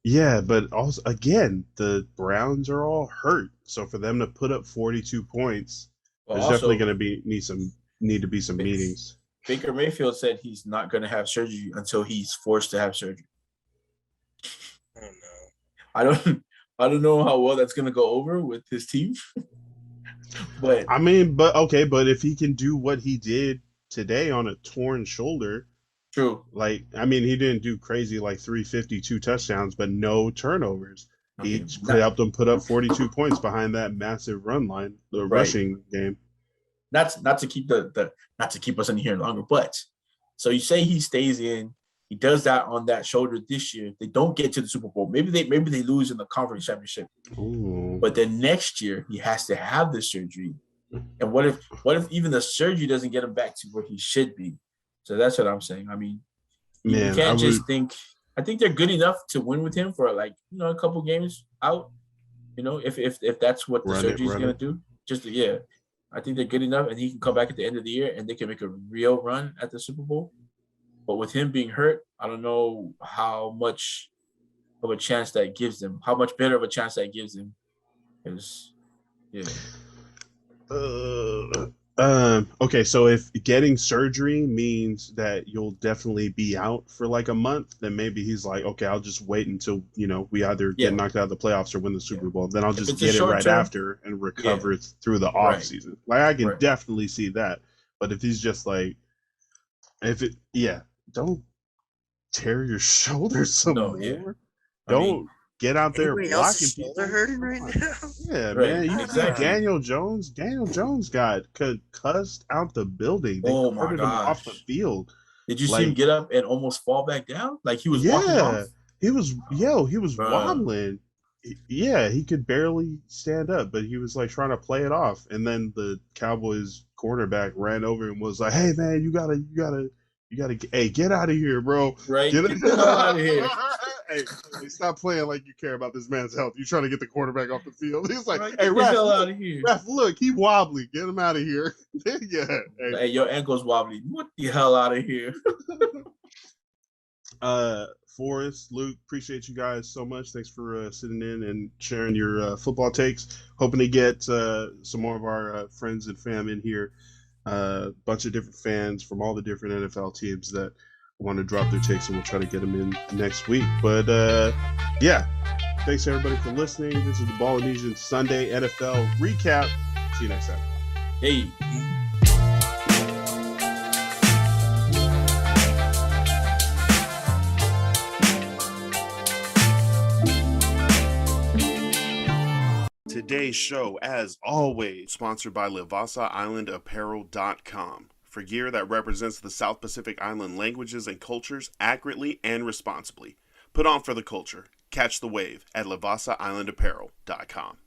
Speaker 1: Yeah, but also again, the Browns are all hurt. So for them to put up 42 points, there's definitely going to need to be some meetings.
Speaker 2: Baker Mayfield said he's not going to have surgery until he's forced to have surgery.
Speaker 3: Oh no.
Speaker 2: I don't know how well that's going to go over with his team. But
Speaker 1: if he can do what he did today on a torn shoulder.
Speaker 2: True.
Speaker 1: Like, I mean, he didn't do crazy like 352 touchdowns, but no turnovers. He helped them put up 42 points behind that massive run line, the rushing game.
Speaker 2: Not to keep not to keep us in here longer, but so you say he stays in, he does that on that shoulder this year. They don't get to the Super Bowl. Maybe they lose in the conference championship.
Speaker 1: Ooh.
Speaker 2: But then next year he has to have the surgery. And what if even the surgery doesn't get him back to where he should be? So that's what I'm saying. I mean, you can't just think. I think they're good enough to win with him for a couple games out. If that's what the surgery is going to do. I think they're good enough, and he can come back at the end of the year, and they can make a real run at the Super Bowl. But with him being hurt, I don't know how much of a chance that gives them. How much better of a chance that gives them.
Speaker 1: Okay, so if getting surgery means that you'll definitely be out for like a month, then maybe he's like, okay, I'll just wait until, we either get
Speaker 2: Yeah,
Speaker 1: knocked out of the playoffs or win the
Speaker 2: yeah.
Speaker 1: Super Bowl. Then I'll
Speaker 2: If
Speaker 1: just
Speaker 2: it's a
Speaker 1: get it
Speaker 2: short
Speaker 1: right
Speaker 2: term,
Speaker 1: after and
Speaker 2: yeah,
Speaker 1: recover through the off
Speaker 2: right,
Speaker 1: season. Like I can
Speaker 2: right.
Speaker 1: definitely see that. But if he's just like, yeah, don't tear your shoulder some
Speaker 2: No, yeah.
Speaker 1: more.
Speaker 2: I mean,
Speaker 1: Don't get out there
Speaker 3: Anybody else's
Speaker 1: blocking
Speaker 3: shoulder
Speaker 1: people.
Speaker 3: hurting
Speaker 1: Come
Speaker 3: right
Speaker 1: on.
Speaker 3: now?
Speaker 1: Yeah,
Speaker 2: right,
Speaker 1: man. You see
Speaker 2: exactly.
Speaker 1: Daniel Jones? Daniel Jones got cussed out the building. They
Speaker 2: Oh my
Speaker 1: carted him off the
Speaker 2: gosh.
Speaker 1: field.
Speaker 2: Did you see him
Speaker 1: Like,
Speaker 2: get up and almost fall back down? Like he was walking off?
Speaker 1: yeah, he was
Speaker 2: Bruh.
Speaker 1: wobbling. Yeah, he could barely stand up, but he was like trying to play it off. And then the Cowboys cornerback ran over and was like, "Hey, man, hey, get out of here, bro.
Speaker 2: Right?
Speaker 1: Get
Speaker 2: Get the hell out of here.
Speaker 1: hey, stop playing like you care about this man's health. You're trying to get the quarterback off the field." He's like,
Speaker 2: Right?
Speaker 1: "Hey,
Speaker 2: Get the hell out of here.
Speaker 1: ref, look, he wobbly. Get him out of here." Yeah. Hey.
Speaker 2: Hey, your ankle's wobbly. What the hell out of here?
Speaker 1: Forrest, Luke, appreciate you guys so much. Thanks for sitting in and sharing your football takes. Hoping to get some more of our friends and fam in here. A bunch of different fans from all the different NFL teams that want to drop their takes, and we'll try to get them in next week. But yeah, thanks everybody for listening. This is the Polynesian Sunday NFL recap. See you next time.
Speaker 2: Hey.
Speaker 1: Today's show, as always, sponsored by LivasaIslandApparel.com for gear that represents the South Pacific Island languages and cultures accurately and responsibly. Put on for the culture. Catch the wave at LivasaIslandApparel.com.